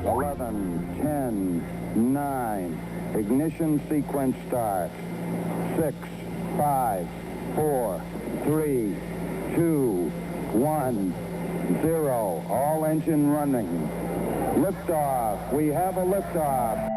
11, 10, 9. Ignition sequence start. 6, 5, 4, 3, 2, 1, 0. All engine running. Liftoff. We have a liftoff.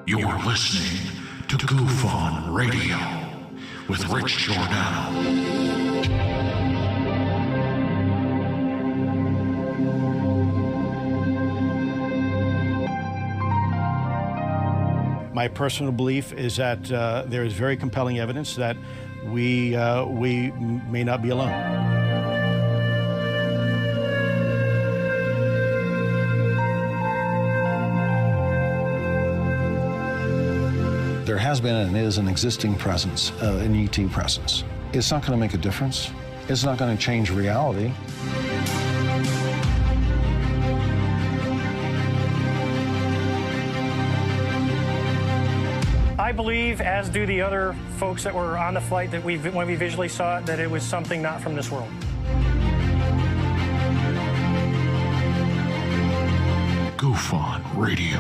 You're listening to GUFON Radio with Rich Giordano. My personal belief is that there is very compelling evidence that we may not be alone. There has been and is an existing presence, an ET presence. It's not going to make a difference. It's not going to change reality. I believe, as do the other folks that were on the flight, that when we visually saw it, that it was something not from this world. GUFON Radio.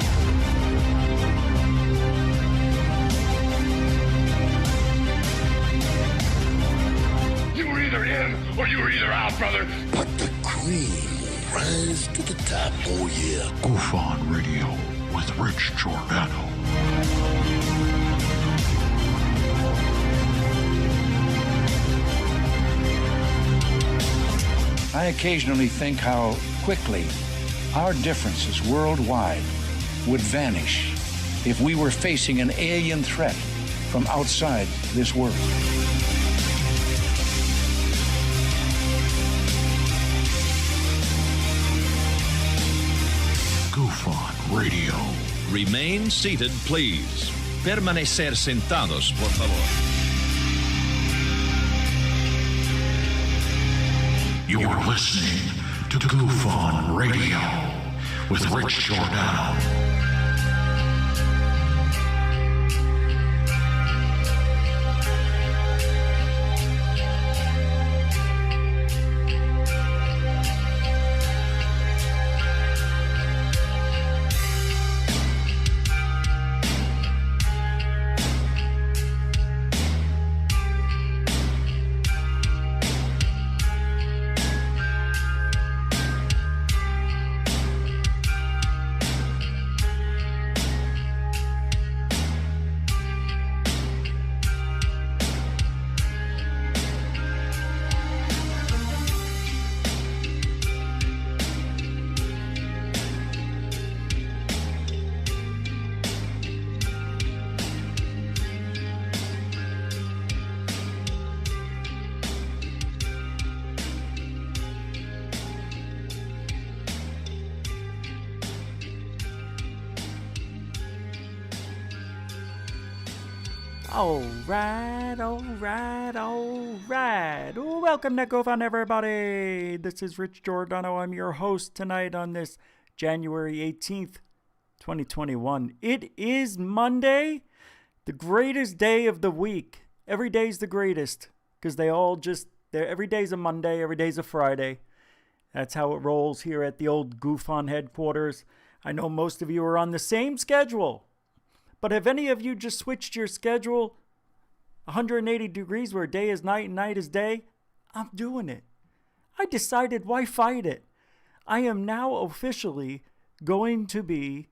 You were either in or you were either out, brother. But the cream will rise to the top. Oh, yeah. GUFON Radio with Rich Giordano. I occasionally think how quickly our differences worldwide would vanish if we were facing an alien threat from outside this world. GUFON Radio. Remain seated, please. Permanecer sentados, por favor. You're listening to GUFON Radio with Rich Giordano. Alright. Welcome to GUFON, everybody. This is Rich Giordano. I'm your host tonight on this January 18th, 2021. It is Monday, the greatest day of the week. Every day's the greatest because every day's a Monday, every day's a Friday. That's how it rolls here at the old GUFON headquarters. I know most of you are on the same schedule. But have any of you just switched your schedule 180 degrees where day is night and night is day? I'm doing it. I decided, why fight it? I am now officially going to be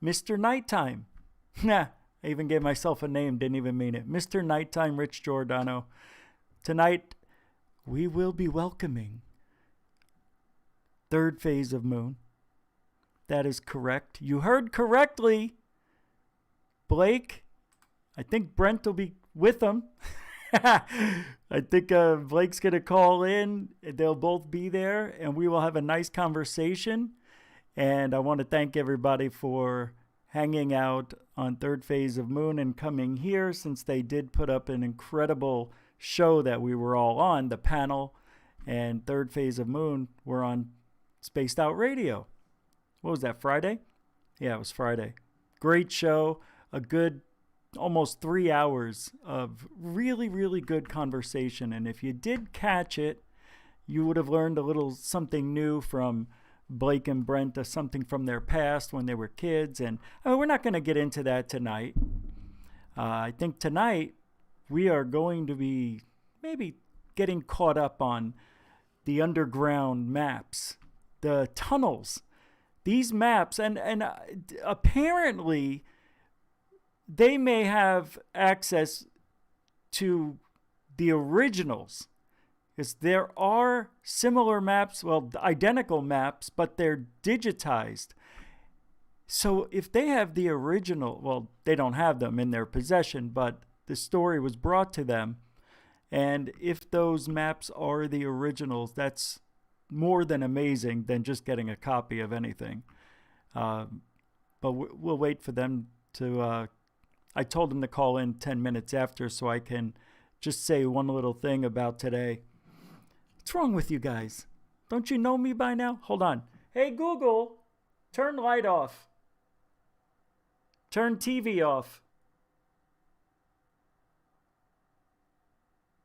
Mr. Nighttime. I even gave myself a name, didn't even mean it. Mr. Nighttime Rich Giordano. Tonight, we will be welcoming third phase of Moon. That is correct. You heard correctly. Blake, I think Brent will be with them. I think Blake's going to call in. They'll both be there, and we will have a nice conversation. And I want to thank everybody for hanging out on Third Phase of Moon and coming here, since they did put up an incredible show that we were all on, the panel. and Third Phase of Moon were on Spaced Out Radio. What was that, Friday? Yeah, it was Friday. Great show. A good almost 3 hours of really, really good conversation. And if you did catch it, you would have learned a little something new from Blake and Brent, something from their past when they were kids. And we're not going to get into that tonight. I think tonight we are going to be maybe getting caught up on the underground maps, the tunnels, these maps. And apparently they may have access to the originals, because there are similar maps, well, identical maps, but they're digitized. So if they have the original, well, they don't have them in their possession, but the story was brought to them. And if those maps are the originals, that's more than amazing than just getting a copy of anything. But we'll wait for them to... I told them to call in 10 minutes after so I can just say one little thing about today. What's wrong with you guys? Don't you know me by now? Hold on. Hey, Google, turn light off. Turn TV off.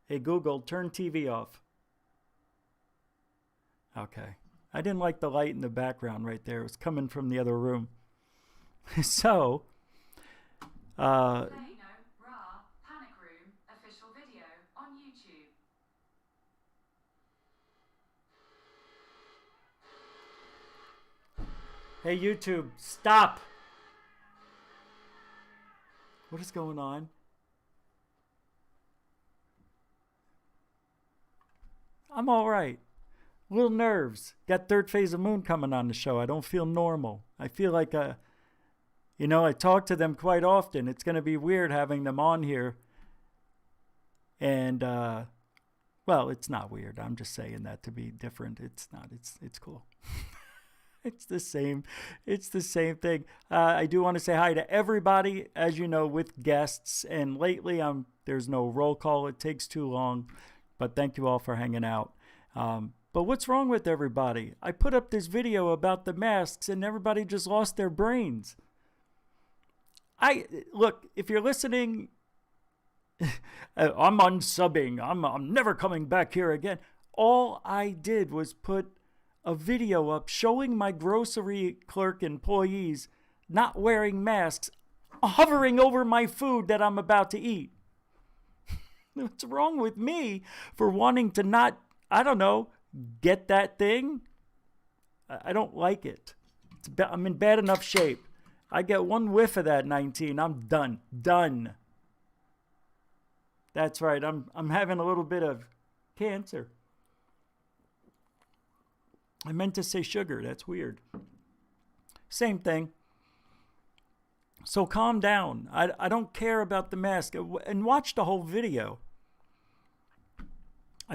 Hey, Google, turn TV off. Okay. I didn't like the light in the background right there. It was coming from the other room. So... Panic Room official video on YouTube. Hey YouTube, stop! What is going on? I'm all right. Little nerves. Got Third Phase of Moon coming on the show. I don't feel normal. I feel like I talk to them quite often. It's going to be weird having them on here. And, well, it's not weird. I'm just saying that to be different. It's not. It's cool. It's the same. It's the same thing. I do want to say hi to everybody, as you know, with guests. And lately, there's no roll call. It takes too long. But thank you all for hanging out. But what's wrong with everybody? I put up this video about the masks, and everybody just lost their brains. Look, if you're listening, I'm unsubbing. I'm never coming back here again. All I did was put a video up showing my grocery clerk employees not wearing masks, hovering over my food that I'm about to eat. What's wrong with me for wanting to not, I don't know, get that thing? I don't like it. I'm in bad enough shape. I get one whiff of that 19, I'm done. Done. That's right. I'm having a little bit of cancer. I meant to say sugar. That's weird. Same thing. So calm down. I don't care about the mask. And watch the whole video.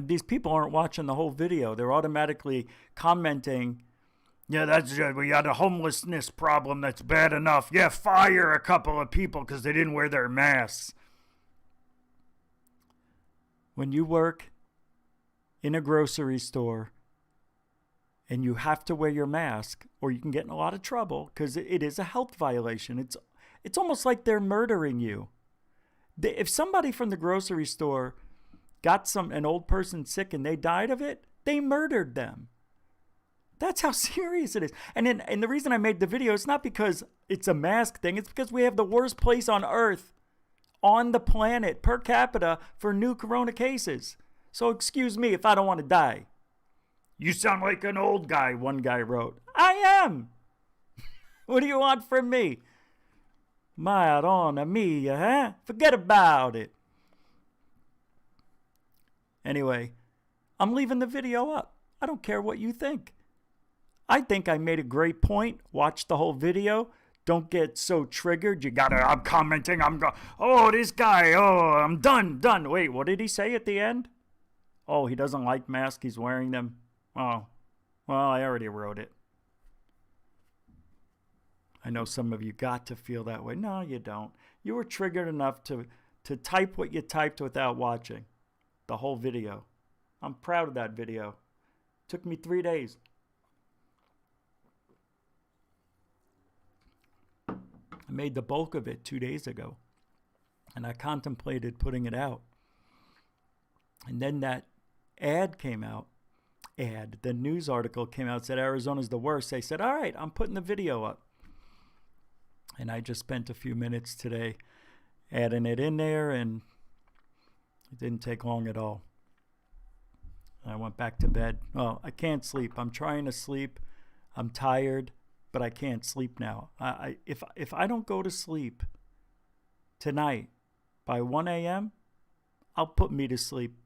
These people aren't watching the whole video. They're automatically commenting, yeah, we got a homelessness problem that's bad enough. Yeah, fire a couple of people because they didn't wear their masks. When you work in a grocery store and you have to wear your mask, or you can get in a lot of trouble because it is a health violation. It's almost like they're murdering you. If somebody from the grocery store got an old person sick and they died of it, they murdered them. That's how serious it is. And the reason I made the video is not because it's a mask thing. It's because we have the worst place on Earth, on the planet, per capita, for new corona cases. So excuse me if I don't want to die. You sound like an old guy, one guy wrote. I am. What do you want from me? Madonna mia, huh? Forget about it. Anyway, I'm leaving the video up. I don't care what you think. I think I made a great point. Watch the whole video. Don't get so triggered. I'm commenting. This guy. Oh, I'm done. Wait, what did he say at the end? Oh, he doesn't like masks. He's wearing them. Oh, well, I already wrote it. I know some of you got to feel that way. No, you don't. You were triggered enough to type what you typed without watching the whole video. I'm proud of that video. Took me 3 days. I made the bulk of it 2 days ago, and I contemplated putting it out. And then that ad came out. The news article came out, said Arizona's the worst. They said, all right, I'm putting the video up. And I just spent a few minutes today adding it in there, and it didn't take long at all. I went back to bed. Well, I can't sleep. I'm trying to sleep. I'm tired, but I can't sleep now. If I don't go to sleep tonight by 1 a.m., I'll put me to sleep.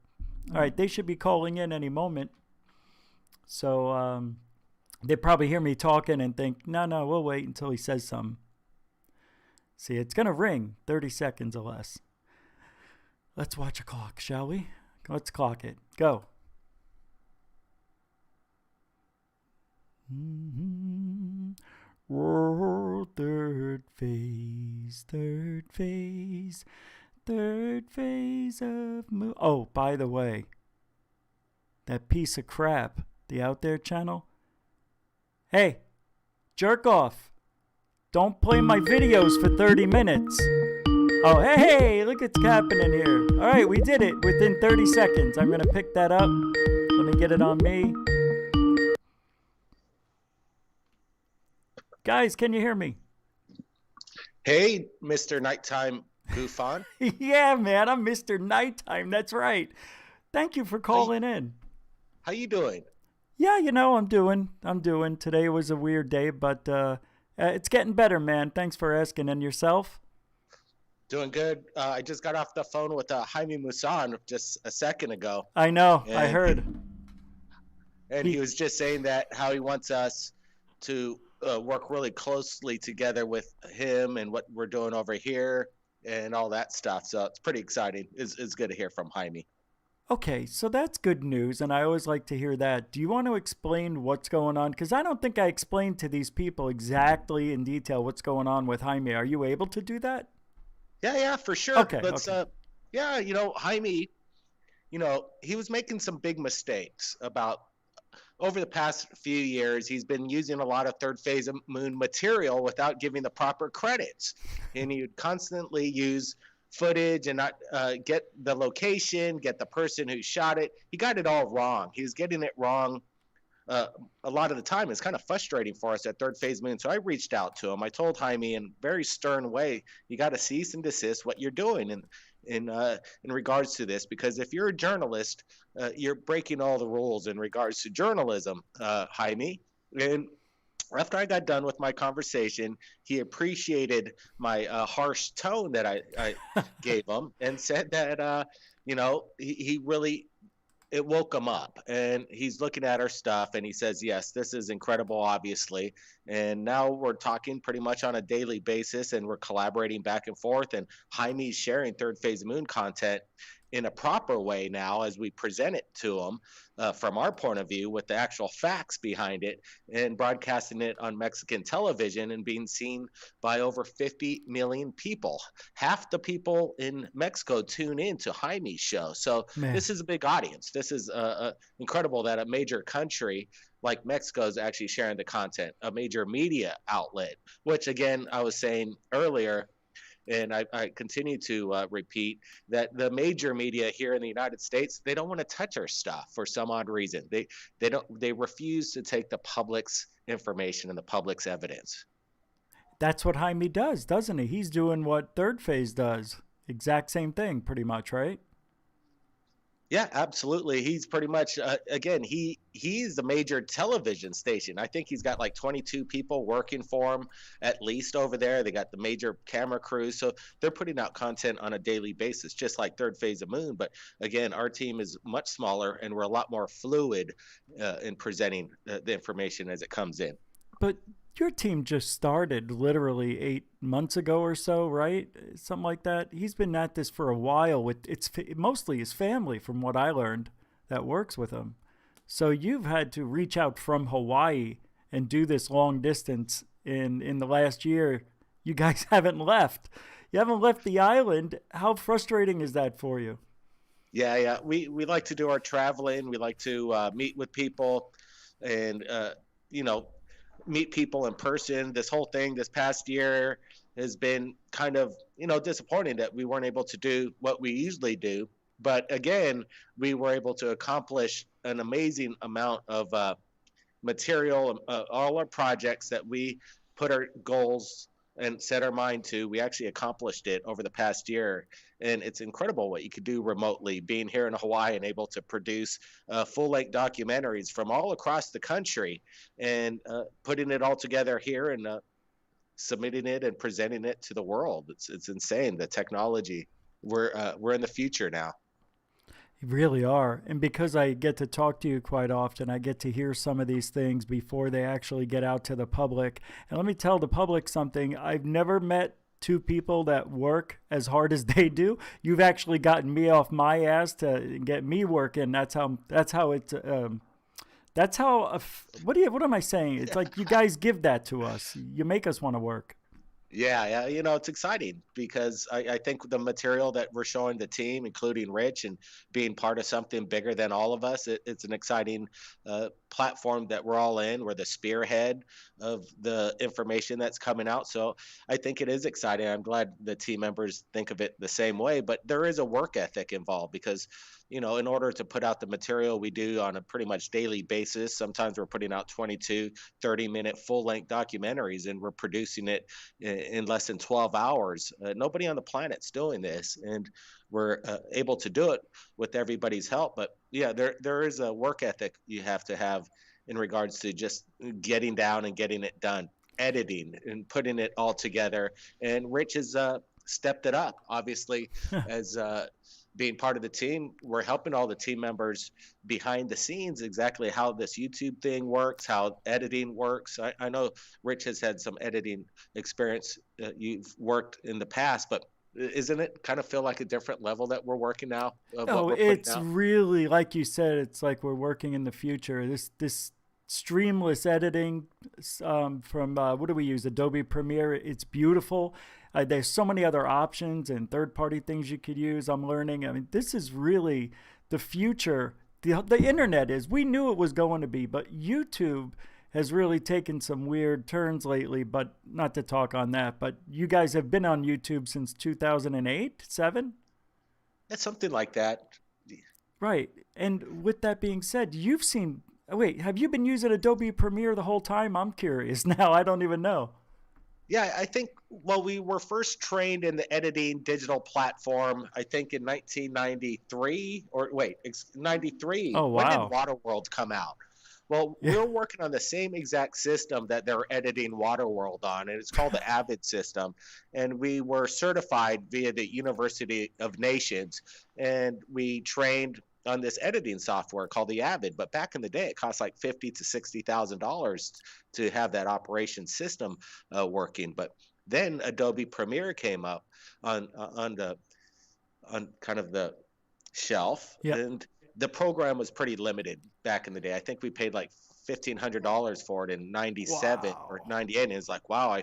All right, they should be calling in any moment. So they probably hear me talking and think, no, we'll wait until he says something. See, it's going to ring 30 seconds or less. Let's watch a clock, shall we? Let's clock it. Go. Third phase, third phase of moon. Oh, by the way, that piece of crap, the Out There channel. Hey, jerk off. Don't play my videos for 30 minutes. Oh, hey, look what's happening here. All right, we did it within 30 seconds. I'm going to pick that up. Let me get it on me. Guys, can you hear me? Hey, Mr. Nighttime GUFON. Yeah, man, I'm Mr. Nighttime. That's right. Thank you for calling in. How you doing? Yeah, I'm doing. Today was a weird day, but it's getting better, man. Thanks for asking. And yourself? Doing good. I just got off the phone with Jaime Musan just a second ago. I know. I heard. And he was just saying that how he wants us to work really closely together with him and what we're doing over here and all that stuff. So it's pretty exciting. It's good to hear from Jaime. Okay, so that's good news, and I always like to hear that. Do you want to explain what's going on? Because I don't think I explained to these people exactly in detail what's going on with Jaime. Are you able to do that? Yeah, for sure. Okay. Jaime, he was making some big mistakes about over the past few years. He's been using a lot of Third Phase of Moon material without giving the proper credits. And he would constantly use footage and not get the location, get the person who shot it. He got it all wrong. He was getting it wrong a lot of the time. It's kind of frustrating for us at Third Phase Moon. So I reached out to him. I told Jaime in a very stern way, you got to cease and desist what you're doing in regards to this, because if you're a journalist, you're breaking all the rules in regards to journalism, Jaime. And after I got done with my conversation, he appreciated my harsh tone that I gave him and said that, he really, it woke him up. And he's looking at our stuff and he says, yes, this is incredible, obviously. And now we're talking pretty much on a daily basis and we're collaborating back and forth. And Jaime's sharing Third Phase Moon content in a proper way now as we present it to him from our point of view with the actual facts behind it, and broadcasting it on Mexican television and being seen by over 50 million people. Half the people in Mexico tune in to Jaime's show. So This is a big audience. This is incredible that a major country like Mexico is actually sharing the content, a major media outlet, which again, I was saying earlier, and I continue to repeat that the major media here in the United States, they don't want to touch our stuff for some odd reason. They refuse to take the public's information and the public's evidence. That's what Jaime does, doesn't he? He's doing what Third Phase does. Exact same thing, pretty much, right? Yeah, absolutely. He's pretty much, again, he's the major television station. I think he's got like 22 people working for him at least over there. They got the major camera crews. So they're putting out content on a daily basis, just like Third Phase of Moon. But again, our team is much smaller and we're a lot more fluid in presenting the information as it comes in. But your team just started literally 8 months ago or so, right? Something like that. He's been at this for a while with mostly his family, from what I learned, that works with him. So you've had to reach out from Hawaii and do this long distance in the last year. You guys haven't left. You haven't left the island. How frustrating is that for you? Yeah. We like to do our traveling. We like to meet with people and, meet people in person. This whole thing this past year has been kind of, disappointing that we weren't able to do what we usually do. But again, we were able to accomplish an amazing amount of material, all our projects that we put our goals and set our mind to. We actually accomplished it over the past year. And it's incredible what you could do remotely, being here in Hawaii and able to produce full-length documentaries from all across the country and putting it all together here and submitting it and presenting it to the world. It's insane, the technology. We're in the future now. You really are. And because I get to talk to you quite often, I get to hear some of these things before they actually get out to the public. And let me tell the public something. I've never met two people that work as hard as they do. You've actually gotten me off my ass to get me working. What am I saying? It's like you guys give that to us. You make us want to work. Yeah, it's exciting because I think the material that we're showing the team, including Rich, and being part of something bigger than all of us, it's an exciting platform that we're all in. We're the spearhead of the information that's coming out. So I think it is exciting. I'm glad the team members think of it the same way, but there is a work ethic involved because in order to put out the material we do on a pretty much daily basis, sometimes we're putting out 22, 30-minute full-length documentaries, and we're producing it in less than 12 hours. Nobody on the planet's doing this, and we're able to do it with everybody's help. But yeah, there is a work ethic you have to have in regards to just getting down and getting it done, editing and putting it all together. And Rich has stepped it up, obviously, as being part of the team. We're helping all the team members behind the scenes exactly how this YouTube thing works, how editing works. I know Rich has had some editing experience. You've worked in the past, but isn't it kind of feel like a different level that we're working now? Oh, it's really, like you said, it's like we're working in the future. This streamless editing from, what do we use? Adobe Premiere. It's beautiful. There's so many other options and third-party things you could use. I'm learning. I mean, this is really the future. The internet is. We knew it was going to be, but YouTube has really taken some weird turns lately, but not to talk on that. But you guys have been on YouTube since 2008, 7? It's something like that. Right. And with that being said, you've seen... Wait, have you been using Adobe Premiere the whole time? I'm curious now. I don't even know. Yeah, I think, we were first trained in the editing digital platform, I think in 1993, 93. Oh, wow. When did Waterworld come out? Well, we're working on the same exact system that they're editing Waterworld on, and it's called the Avid system. And we were certified via the University of Nations, and we trained on this editing software called the Avid. But back in the day, it cost like $50,000 to $60,000 to have that operation system working. But then Adobe Premiere came up on kind of the shelf, and the program was pretty limited back in the day. I think we paid like $1,500 for it in 97 or 98. And it's like, wow,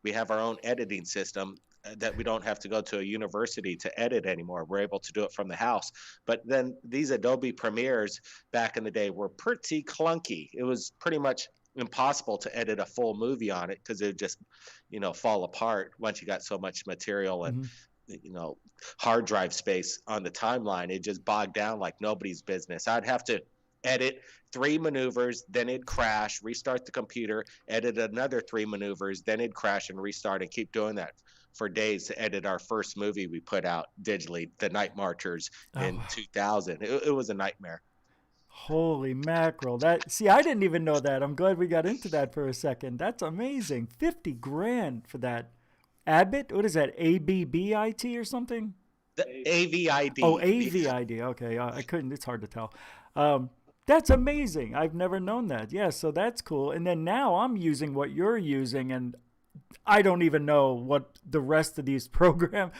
we have our own editing system that we don't have to go to a university to edit anymore. We're able to do it from the house. But then these Adobe Premieres back in the day were pretty clunky. It was pretty much impossible to edit a full movie on it because it would just, fall apart once you got so much material and, hard drive space on the timeline. It just bogged down like nobody's business. I'd have to edit 3 maneuvers, then it'd crash, restart the computer, edit another 3 maneuvers, then it'd crash and restart, and keep doing that for days to edit our first movie we put out digitally, The Night Marchers, in 2000. It was a nightmare. Holy mackerel. I didn't even know that. I'm glad we got into that for a second. That's amazing. $50,000 for that. Abbott? What is that? ABBIT or something? The AVID. Oh, AVID. Okay. I couldn't. It's hard to tell. That's amazing. I've never known that. Yeah, so that's cool. And then now I'm using what you're using, and I don't even know what the rest of this program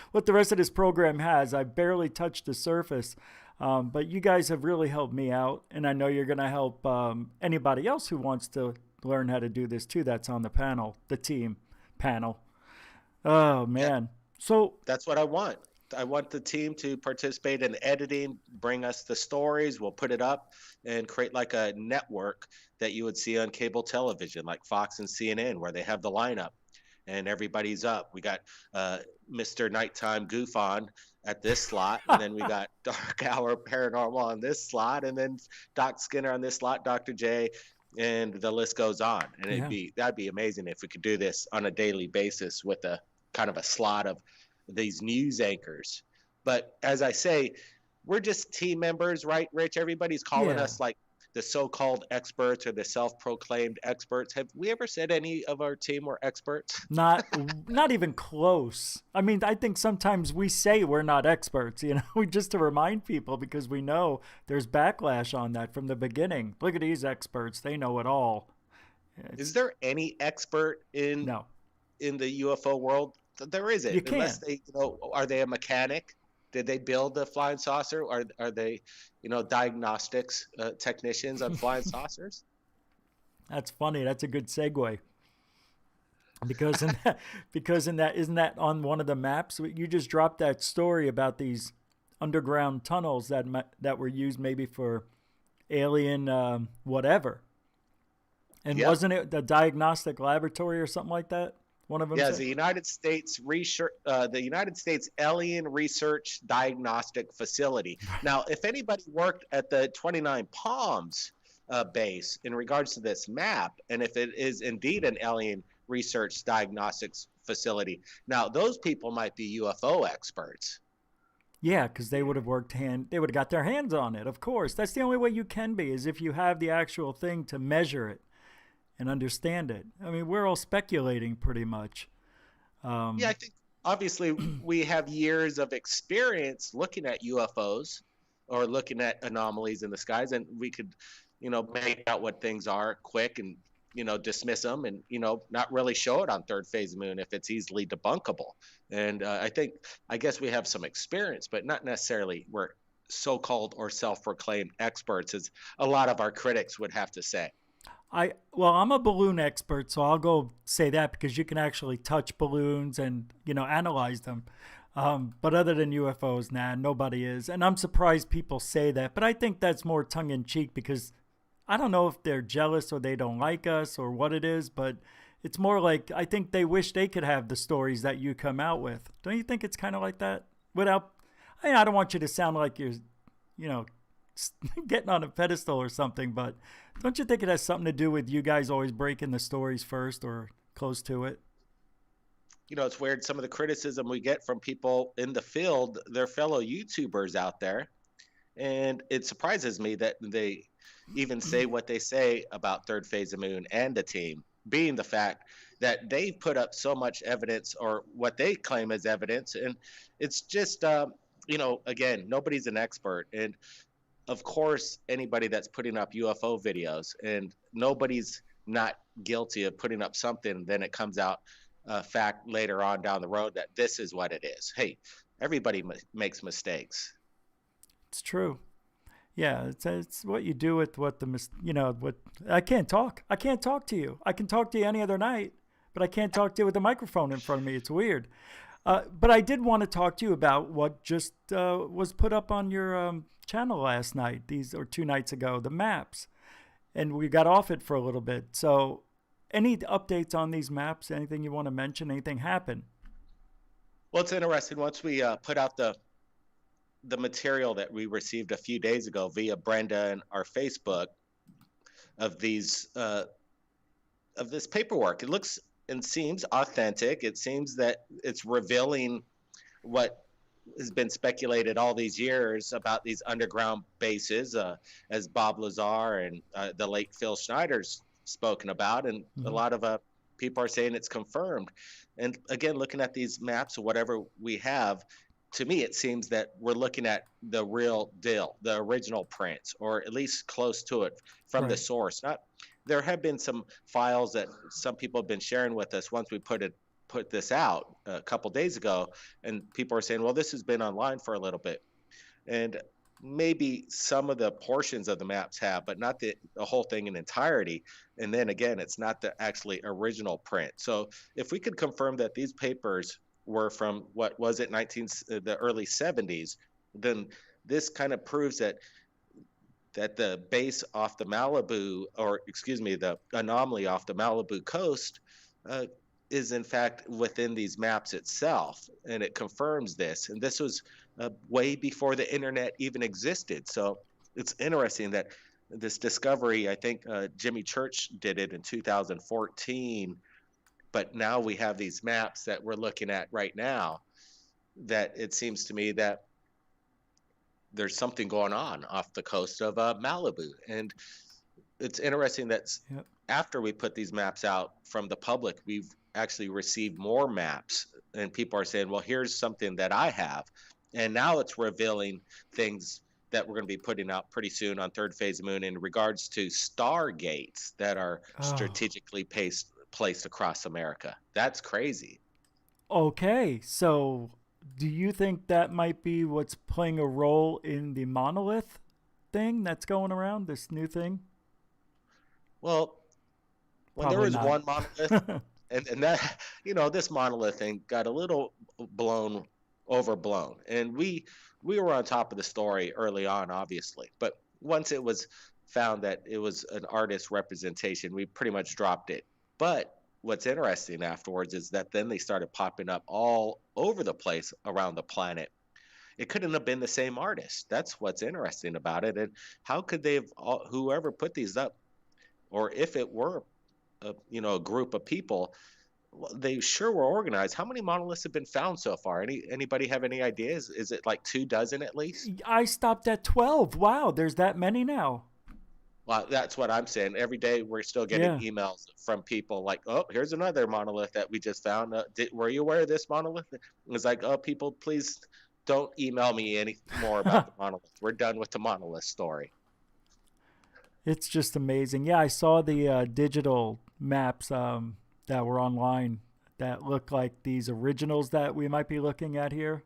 has. I barely touched the surface. But you guys have really helped me out, and I know you're going to help anybody else who wants to learn how to do this too. That's on the panel, the team panel. Oh man. So that's what I want. I want the team to participate in editing, bring us the stories. We'll put it up and create like a network that you would see on cable television, like Fox and CNN, where they have the lineup and everybody's up. We got Mr. Nighttime GUFON at this slot, and then we got Dark Hour Paranormal on this slot, and then Doc Skinner on this slot, Dr. J, and the list goes on. And that'd be amazing if we could do this on a daily basis with a kind of a slot of these news anchors. But as I say, we're just team members, right, Rich? Everybody's calling us like the so-called experts or the self-proclaimed experts. Have we ever said any of our team were experts? Not even close. I mean, I think sometimes we say we're not experts, you know, just to remind people, because we know there's backlash on that from the beginning. Look at these experts. They know it all. Is there any expert in the UFO world? There isn't. You can't. Unless they, are they a mechanic? Did they build the flying saucer? Are they, diagnostics technicians on flying saucers? That's funny. That's a good segue. Because in that isn't that on one of the maps? You just dropped that story about these underground tunnels that were used maybe for alien whatever. And wasn't it the diagnostic laboratory or something like that? One of them. Yeah, the United States Alien Research Diagnostic Facility. Now, if anybody worked at the 29 Palms base in regards to this map, and if it is indeed an alien research diagnostics facility, now those people might be UFO experts. Yeah, because they would have they would have got their hands on it. Of course, that's the only way you can be, is if you have the actual thing to measure it and understand it. I mean, we're all speculating pretty much. I think obviously we have years of experience looking at UFOs or looking at anomalies in the skies, and we could, make out what things are quick and, dismiss them and, not really show it on Third Phase Moon if it's easily debunkable. And I guess we have some experience, but not necessarily we're so-called or self-proclaimed experts, as a lot of our critics would have to say. I'm a balloon expert, so I'll go say that, because you can actually touch balloons and, analyze them. But other than UFOs, nobody is. And I'm surprised people say that, but I think that's more tongue in cheek, because I don't know if they're jealous or they don't like us or what it is, but it's more like, I think they wish they could have the stories that you come out with. Don't you think it's kind of like that? I don't want you to sound like you're, getting on a pedestal or something, but don't you think it has something to do with you guys always breaking the stories first or close to it? It's weird. Some of the criticism we get from people in the field, their fellow YouTubers out there, and it surprises me that they even say what they say about Third Phase of Moon and the team, being the fact that they put up so much evidence, or what they claim as evidence, and it's just, again, nobody's an expert. And of course, anybody that's putting up UFO videos, and nobody's not guilty of putting up something, then it comes out fact later on down the road that this is what it is. Hey, everybody makes mistakes. It's true. Yeah, it's what you do with what I can't talk. I can't talk to you. I can talk to you any other night, but I can't talk to you with a microphone in front of me. It's weird. But I did want to talk to you about what just was put up on your channel last night, 2 nights ago, the maps. And we got off it for a little bit. So any updates on these maps? Anything you want to mention? Anything happen? Well, it's interesting. Once we put out the material that we received a few days ago via Brenda and our Facebook of these of this paperwork, it looks and seems authentic. It seems that it's revealing what has been speculated all these years about these underground bases, as Bob Lazar and the late Phil Schneider's spoken about, and a lot of people are saying it's confirmed. And again, looking at these maps or whatever we have, to me, it seems that we're looking at the real deal, the original prints, or at least close to it from the source. There have been some files that some people have been sharing with us once we put this out a couple days ago, and people are saying, well, this has been online for a little bit. And maybe some of the portions of the maps have, but not the whole thing in entirety. And then again, it's not the actually original print. So if we could confirm that these papers were from what was it, the early 70s, then this kind of proves that the base off the Malibu, or excuse me, the anomaly off the Malibu coast is in fact within these maps itself, and it confirms this. And this was way before the internet even existed. So it's interesting that this discovery, I think Jimmy Church did it in 2014, but now we have these maps that we're looking at right now, that it seems to me that there's something going on off the coast of Malibu. And it's interesting that after we put these maps out from the public, we've actually received more maps, and people are saying, well, here's something that I have. And now it's revealing things that we're going to be putting out pretty soon on Third Phase of Moon in regards to stargates that are strategically placed across America. That's crazy. Okay, so do you think that might be what's playing a role in the monolith thing that's going around, this new thing? Well, when Probably there was not. one monolith, and that, this monolith thing got a little overblown. And we were on top of the story early on, obviously. But once it was found that it was an artist representation, we pretty much dropped it. But what's interesting afterwards is that then they started popping up all over the place around the planet. It couldn't have been the same artist. That's what's interesting about it. And how could they have, whoever put these up, or if it were a group of people, they sure were organized. How many monoliths have been found so far? Anybody have any ideas? Is it like 24 at least? I stopped at 12. Wow, there's that many now. Well, that's what I'm saying. Every day we're still getting emails from people like, oh, here's another monolith that we just found. Were you aware of this monolith? It's like, oh, people, please don't email me any more about the monolith. We're done with the monolith story. It's just amazing. Yeah, I saw the digital maps that were online that look like these originals that we might be looking at here.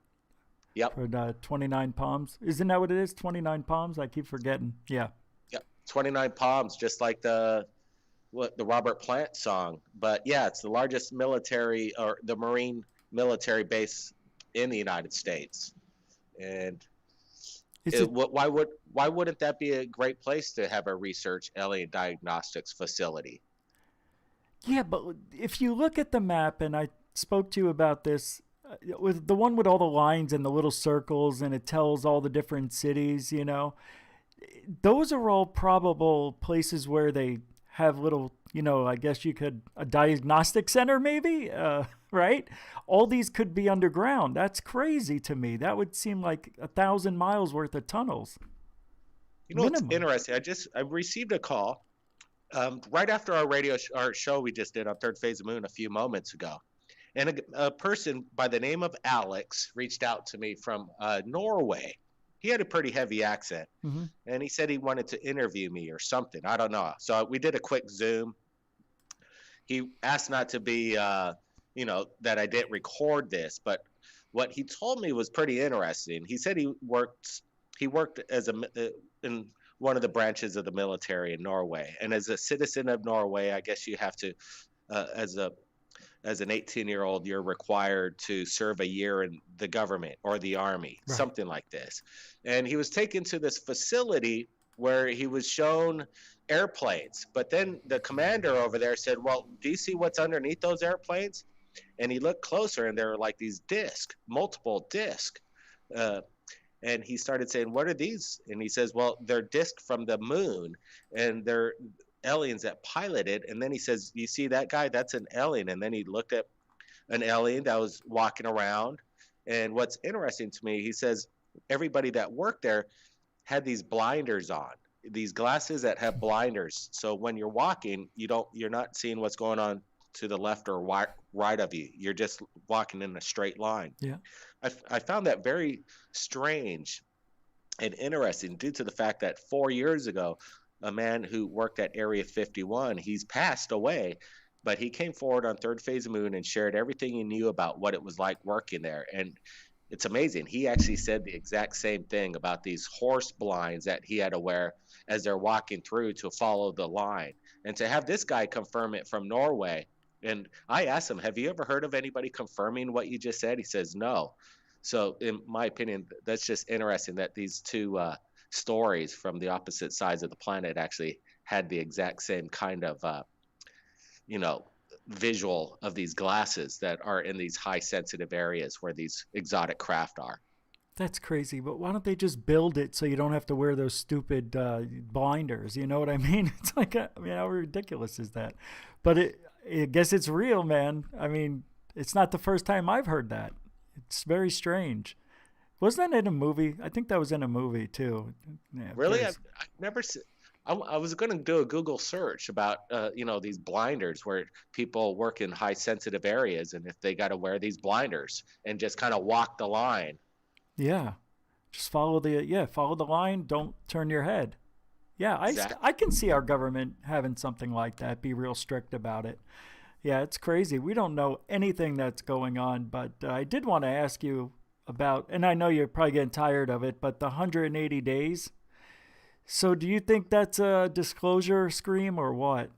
Yep. For the 29 Palms. Isn't that what it is? 29 Palms? I keep forgetting. Yeah. Yep. 29 Palms, just like the Robert Plant song. But yeah, it's the largest military, or the Marine military base in the United States. And why wouldn't that be a great place to have a research alien diagnostics facility? Yeah, but if you look at the map, and I spoke to you about this, with the one with all the lines and the little circles, and it tells all the different cities, those are all probable places where they have little, I guess a diagnostic center maybe, right? All these could be underground. That's crazy to me. That would seem like 1,000 miles worth of tunnels. What's interesting? I received a call right after our show we just did on Third Phase of Moon a few moments ago. And a person by the name of Alex reached out to me from Norway. He had a pretty heavy accent, and he said he wanted to interview me or something. I don't know. So we did a quick Zoom. He asked not to be, that I didn't record this, but what he told me was pretty interesting. He said he worked as in one of the branches of the military in Norway, and as a citizen of Norway, I guess you have to, as an 18-year-old, you're required to serve a year in the government or the army, right. Something like this. And he was taken to this facility where he was shown airplanes. But then the commander over there said, well, do you see what's underneath those airplanes? And he looked closer, and there were like these multiple discs. And he started saying, what are these? And he says, well, they're discs from the moon, and they're aliens that piloted. And then he says, you see that guy? That's an alien. And then he looked at an alien that was walking around. And what's interesting to me, he says everybody that worked there had these blinders on, these glasses that have blinders. So when you're walking, you're not seeing what's going on to the left or right of you. You're just walking in a straight line. Yeah. I found that very strange and interesting due to the fact that 4 years ago, a man who worked at Area 51, he's passed away, but he came forward on Third Phase of Moon and shared everything he knew about what it was like working there. And it's amazing. He actually said the exact same thing about these horse blinds that he had to wear as they're walking through to follow the line. And to have this guy confirm it from Norway, And I asked him, have you ever heard of anybody confirming what you just said? He says, no. So in my opinion, that's just interesting that these two stories from the opposite sides of the planet actually had the exact same kind of, visual of these glasses that are in these high sensitive areas where these exotic craft are. That's crazy, but why don't they just build it so you don't have to wear those stupid blinders? You know what I mean? It's like, how ridiculous is that? But I guess it's real, man. I mean, it's not the first time I've heard that. It's very strange. Wasn't that in a movie? I think that was in a movie too. Yeah, really? I've never seen. I was going to do a Google search about, these blinders where people work in high sensitive areas, and if they got to wear these blinders and just kind of walk the line. Yeah, just follow the line. Don't turn your head. Yeah, Exactly. I can see our government having something like that. Be real strict about it. Yeah, it's crazy. We don't know anything that's going on, but I did want to ask you about, and I know you're probably getting tired of it, but the 180 days. So do you think that's a disclosure scream or what?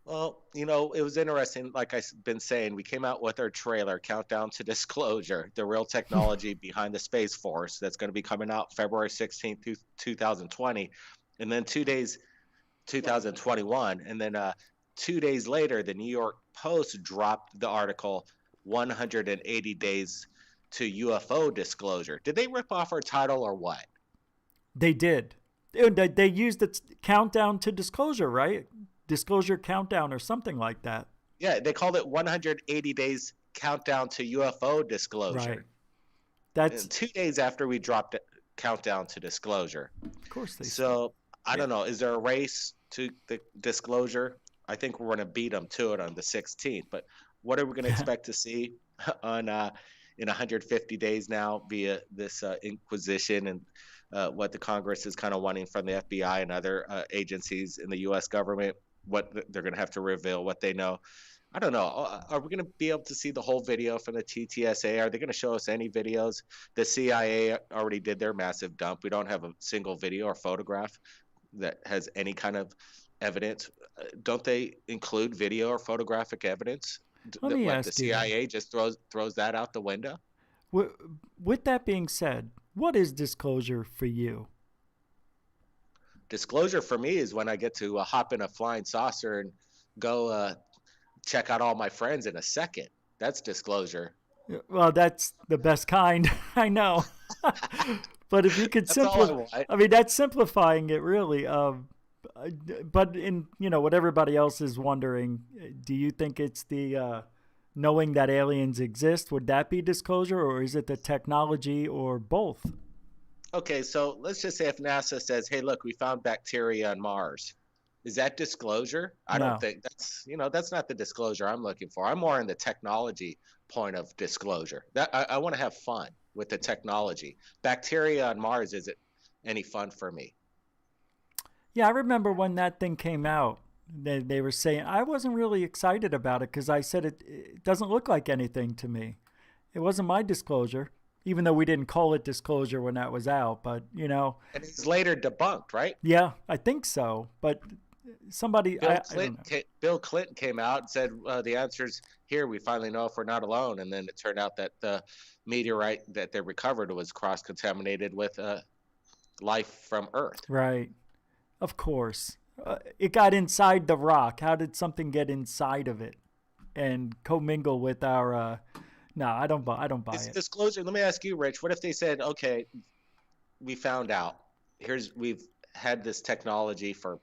Well, it was interesting. Like I've been saying, we came out with our trailer, Countdown to Disclosure, the real technology behind the Space Force. That's going to be coming out February 16th, 2020. And then 2 days, 2021. And then 2 days later, the New York Post dropped the article, 180 Days to UFO Disclosure. Did they rip off our title or what? They did. They used the countdown to disclosure, right? Disclosure countdown or something like that. Yeah, they called it 180 Days Countdown to UFO Disclosure. Right. That's 2 days after we dropped it, Countdown to Disclosure. Of course they. So I don't know. Is there a race to the disclosure? I think we're going to beat them to it on the 16th. But what are we going to expect to see on in 150 days now via this inquisition and what the Congress is kind of wanting from the FBI and other agencies in the U.S. government? What they're going to have to reveal, what they know. I don't know. Are we going to be able to see the whole video from the TTSA? Are they going to show us any videos? The CIA already did their massive dump. We don't have a single video or photograph that has any kind of evidence. Don't they include video or photographic evidence? Let me ask the CIA just throws that out the window? With that being said, what is disclosure for you? Disclosure for me is when I get to hop in a flying saucer and go check out all my friends in a second. That's disclosure. Well, that's the best kind. I know. But if you could simplify, I mean, that's simplifying it really. But in, what everybody else is wondering, do you think it's the knowing that aliens exist? Would that be disclosure, or is it the technology, or both? Okay, so let's just say if NASA says, hey, look, we found bacteria on Mars. Is that disclosure? I don't think that's not the disclosure I'm looking for. I'm more in the technology point of disclosure. That I want to have fun with the technology. Bacteria on Mars isn't any fun for me. Yeah, I remember when that thing came out, they were saying, I wasn't really excited about it because I said it doesn't look like anything to me. It wasn't my disclosure. Even though we didn't call it disclosure when that was out, but And it's later debunked, right? Yeah, I think so. But somebody, Bill Clinton came out and said the answer's here. We finally know if we're not alone. And then it turned out that the meteorite that they recovered was cross-contaminated with life from Earth. Right. Of course. It got inside the rock. How did something get inside of it and commingle with our... No, I don't buy it. Disclosure. Let me ask you, Rich. What if they said, okay, we found out. We've had this technology for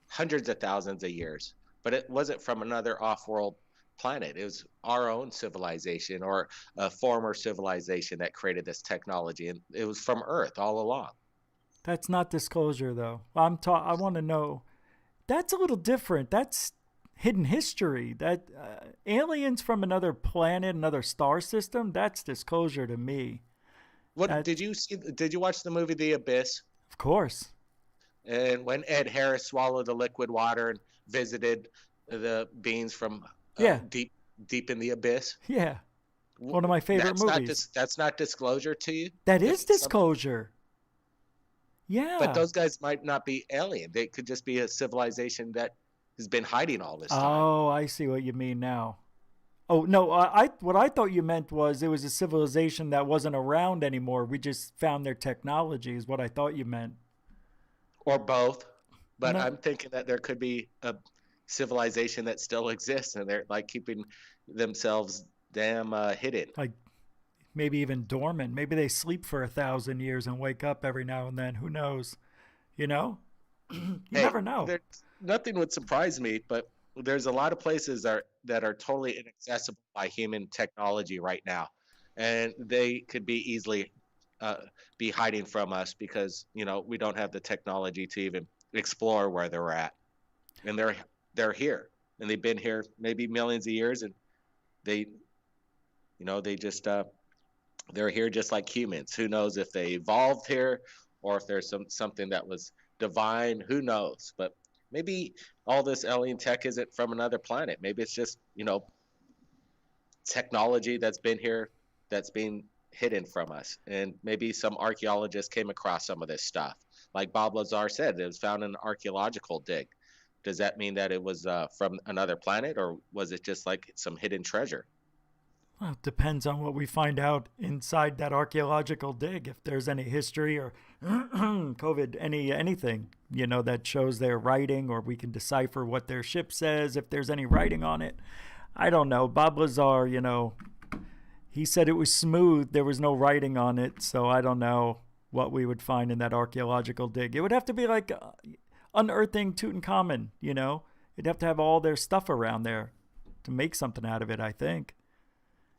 hundreds of thousands of years, but it wasn't from another off-world planet. It was our own civilization or a former civilization that created this technology, and it was from Earth all along. That's not disclosure, though. I want to know. That's a little different. That's hidden history. That aliens from another planet, another star system, that's disclosure to me. Did you watch the movie The Abyss? Of course. And when Ed Harris swallowed the liquid water and visited the beings from deep in the abyss? Yeah. One of my favorite movies. That's not disclosure to you? That is disclosure. Yeah. But those guys might not be alien. They could just be a civilization that has been hiding all this time. Oh, I see what you mean now. Oh, no, what I thought you meant was it was a civilization that wasn't around anymore. We just found their technology is what I thought you meant. Or both. But No. I'm thinking that there could be a civilization that still exists, and they're like keeping themselves damn hidden. Like maybe even dormant. Maybe they sleep for 1,000 years and wake up every now and then. Who knows? You know? You never know. Nothing would surprise me, but there's a lot of places that are totally inaccessible by human technology right now, and they could be easily be hiding from us because we don't have the technology to even explore where they're at, and they're here, and they've been here maybe millions of years, and they just they're here just like humans. Who knows if they evolved here or if there's something that was divine? Who knows? But maybe all this alien tech isn't from another planet. Maybe it's just, technology that's been here that's being hidden from us. And maybe some archaeologists came across some of this stuff. Like Bob Lazar said, it was found in an archaeological dig. Does that mean that it was from another planet, or was it just like some hidden treasure? Well, it depends on what we find out inside that archaeological dig. If there's any history or COVID, anything, that shows their writing, or we can decipher what their ship says, if there's any writing on it. I don't know. Bob Lazar, he said it was smooth. There was no writing on it. So I don't know what we would find in that archaeological dig. It would have to be like unearthing Tutankhamun, It'd have to have all their stuff around there to make something out of it, I think.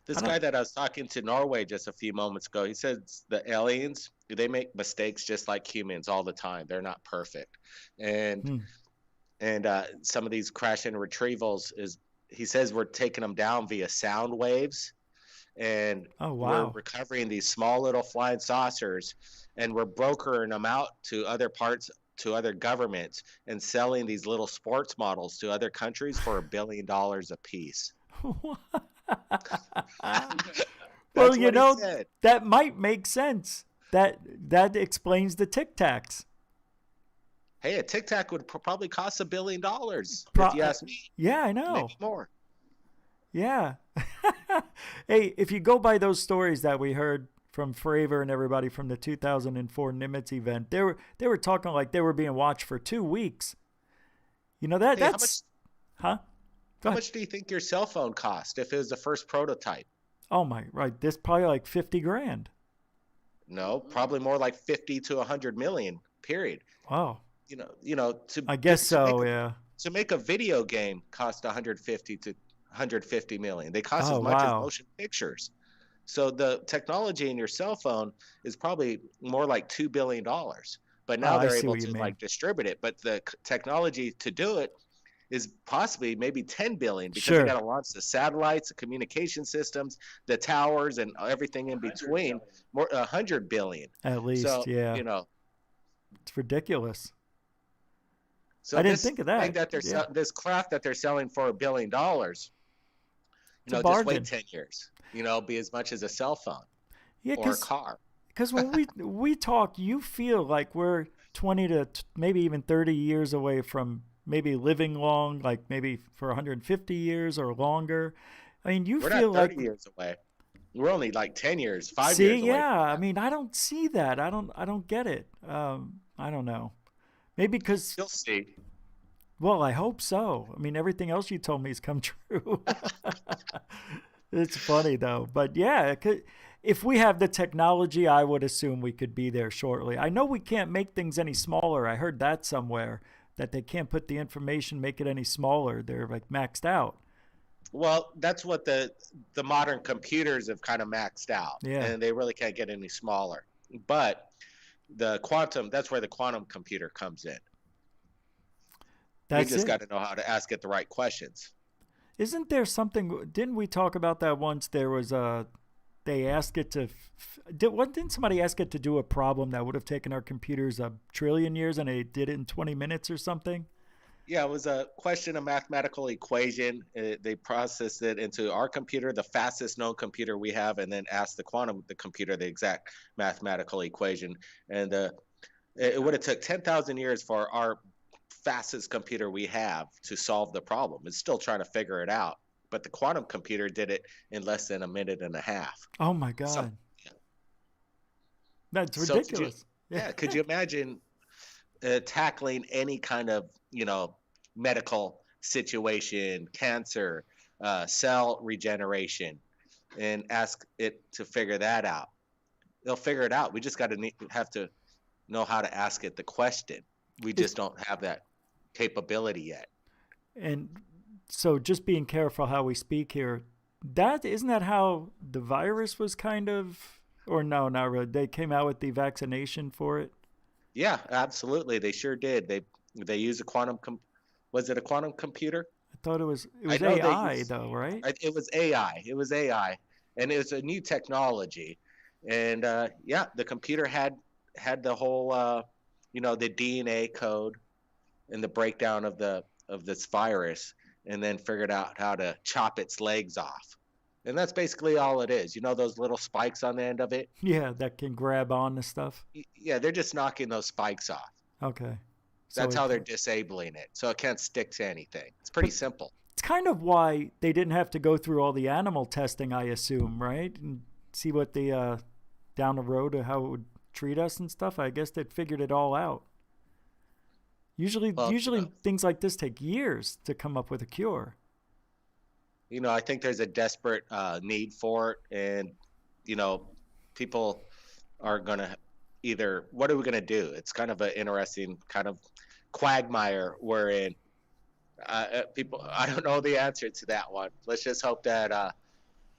This guy that I was talking to Norway just a few moments ago, he says the aliens, they make mistakes just like humans all the time. They're not perfect. And some of these crash and retrievals he says we're taking them down via sound waves. And we're recovering these small little flying saucers, and we're brokering them out to other parts, to other governments, and selling these little sports models to other countries for $1 billion a piece. Well, that might make sense. That explains the Tic Tacs. Hey, a Tic Tac would probably cost $1 billion if you ask me. Yeah, I know. Maybe more. Yeah. Hey, if you go by those stories that we heard from Fravor and everybody from the 2004 Nimitz event, they were talking like they were being watched for 2 weeks. That's How much do you think your cell phone cost if it was the first prototype? Oh my, right. This probably like $50,000. No, probably more like 50 to 100 million, period. Wow. I guess so, yeah. To make a video game cost 150 to 150 million. They cost as much as motion pictures. So the technology in your cell phone is probably more like $2 billion. But now they're able to distribute it. But the technology to do it is possibly maybe 10 billion because they got to launch the satellites, the communication systems, the towers, and everything in between. More 100 billion at least. So, yeah, it's ridiculous. So I didn't think of that. Thing that this craft that they're selling for $1 billion, just wait 10 years. Be as much as a cell phone or a car. Because when we talk, you feel like we're 20 to maybe even 30 years away from maybe living long, like maybe for 150 years or longer. I mean, we're feel not 30 like years away. We're only like 10 years, 5 see, years away. Yeah, I mean, I don't see that. I don't get it. I don't know. Maybe because you'll see. Well, I hope so. I mean, everything else you told me has come true. It's funny though, but yeah, if we have the technology, I would assume we could be there shortly. I know we can't make things any smaller. I heard that somewhere, that they can't put the information, make it any smaller. They're like maxed out. Well, that's what the modern computers have kind of maxed out. Yeah. And they really can't get any smaller. But that's where the quantum computer comes in. You just got to know how to ask it the right questions. Isn't there something, didn't we talk about that once? There was they asked it to, didn't somebody ask it to do a problem that would have taken our computers 1 trillion years and they did it in 20 minutes or something? Yeah, it was a question, a mathematical equation. They processed it into our computer, the fastest known computer we have, and then asked the computer the exact mathematical equation. And it would have took 10,000 years for our fastest computer we have to solve the problem. It's still trying to figure it out. But the quantum computer did it in less than a minute and a half. Oh my God. That's ridiculous. Could you imagine tackling any kind of, medical situation, cancer, cell regeneration, and ask it to figure that out? They'll figure it out. We just have to know how to ask it the question. We just don't have that capability yet. And so just being careful how we speak here, isn't that how the virus was kind of, or no, not really. They came out with the vaccination for it. Yeah, absolutely. They sure did. They use a quantum, was it a quantum computer? I thought it was AI though, right? It was AI. It was AI. And it was a new technology. And the computer had the whole, the DNA code and the breakdown of this virus, and then figured out how to chop its legs off. And that's basically all it is. Those little spikes on the end of it? Yeah, that can grab on the stuff. Yeah, they're just knocking those spikes off. Okay. That's how they're disabling it. So it can't stick to anything. It's pretty simple. It's kind of why they didn't have to go through all the animal testing, I assume, right? And see what the down the road of how it would treat us and stuff. I guess they figured it all out. Usually things like this take years to come up with a cure. I think there's a desperate need for it, and people are gonna either, what are we gonna do? It's kind of an interesting kind of quagmire we're in. People, I don't know the answer to that one. Let's just hope that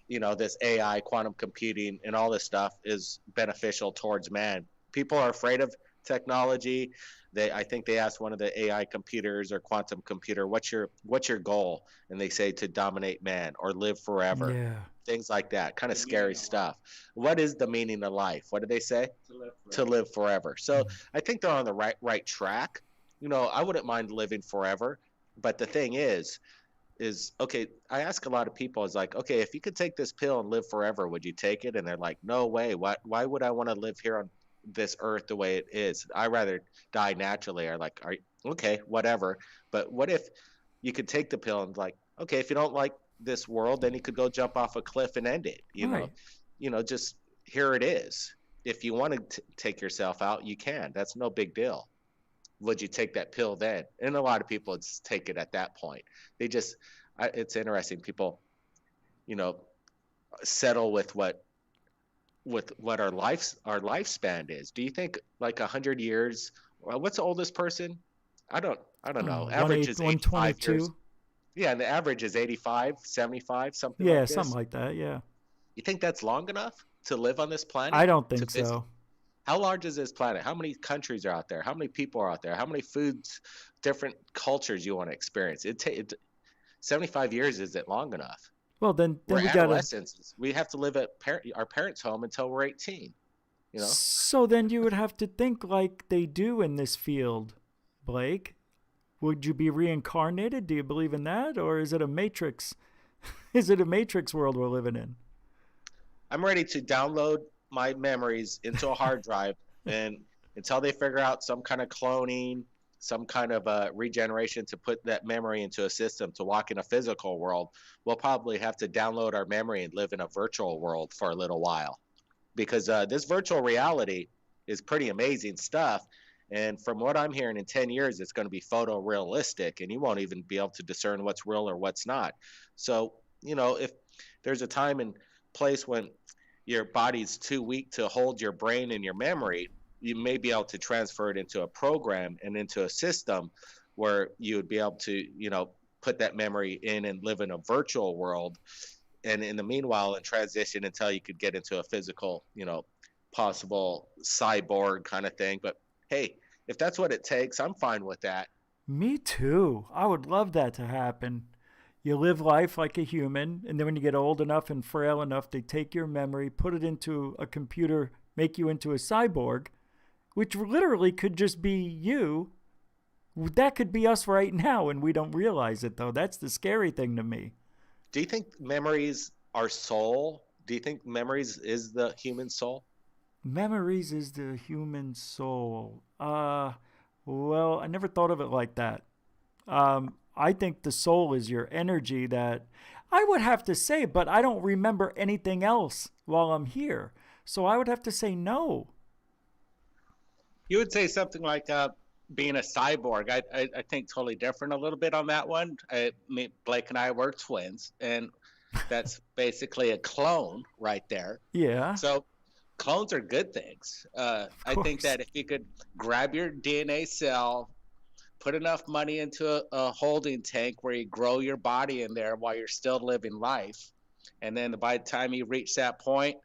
this AI, quantum computing, and all this stuff is beneficial towards man. People are afraid of technology. I think they asked one of the AI computers or quantum computer, what's your goal? And they say to dominate man or live forever. Yeah. Things like that. Kind of scary stuff. What is the meaning of life? What did they say? To live forever. So I think they're on the right track. I wouldn't mind living forever. But the thing is okay, I ask a lot of people, is like, okay, if you could take this pill and live forever, would you take it? And they're like, no way. Why would I want to live here on this earth the way it is? I'd rather die naturally. Or like, okay, whatever. But what if you could take the pill and like, okay, if you don't like this world, then you could go jump off a cliff and end it. Just here it is. If you want to take yourself out, you can. That's no big deal. Would you take that pill then? And a lot of people would take it at that point. They just, it's interesting. People, settle with what our lifespan is. Do you think like 100 years? What's the oldest person? I don't know. Average is 85 years. Yeah, and the average is 85, 75, something like this. Yeah, something like that, yeah. You think that's long enough to live on this planet? I don't think so. How large is this planet? How many countries are out there? How many people are out there? How many foods, different cultures you want to experience? 75 years isn't long enough. Well, then we're we adolescents. We have to live at our parents' home until we're 18. So then you would have to think like they do in this field, Blake. Would you be reincarnated? Do you believe in that? Or is it a matrix? Is it a matrix world we're living in? I'm ready to download my memories into a hard drive, and until they figure out some kind of cloning, some kind of regeneration to put that memory into a system to walk in a physical world, we'll probably have to download our memory and live in a virtual world for a little while, because this virtual reality is pretty amazing stuff. And from what I'm hearing, in 10 years, it's going to be photorealistic, and you won't even be able to discern what's real or what's not. So, if there's a time and place when your body's too weak to hold your brain and your memory, you may be able to transfer it into a program and into a system where you would be able to, put that memory in and live in a virtual world. And in the meanwhile, and transition until you could get into a physical, possible cyborg kind of thing. But hey, if that's what it takes, I'm fine with that. Me too. I would love that to happen. You live life like a human, and then when you get old enough and frail enough, they take your memory, put it into a computer, make you into a cyborg, which literally could just be you. That could be us right now, and we don't realize it, though. That's the scary thing to me. Do you think memories are soul? Do you think memories is the human soul? Memories is the human soul. Well, I never thought of it like that. I think the soul is your energy that I would have to say, but I don't remember anything else while I'm here. So I would have to say no. You would say something like being a cyborg. I think totally different a little bit on that one. Blake and I were twins, and that's basically a clone right there. Yeah. So clones are good things. I think that if you could grab your DNA cell, put enough money into a holding tank where you grow your body in there while you're still living life, and then by the time you reach that point,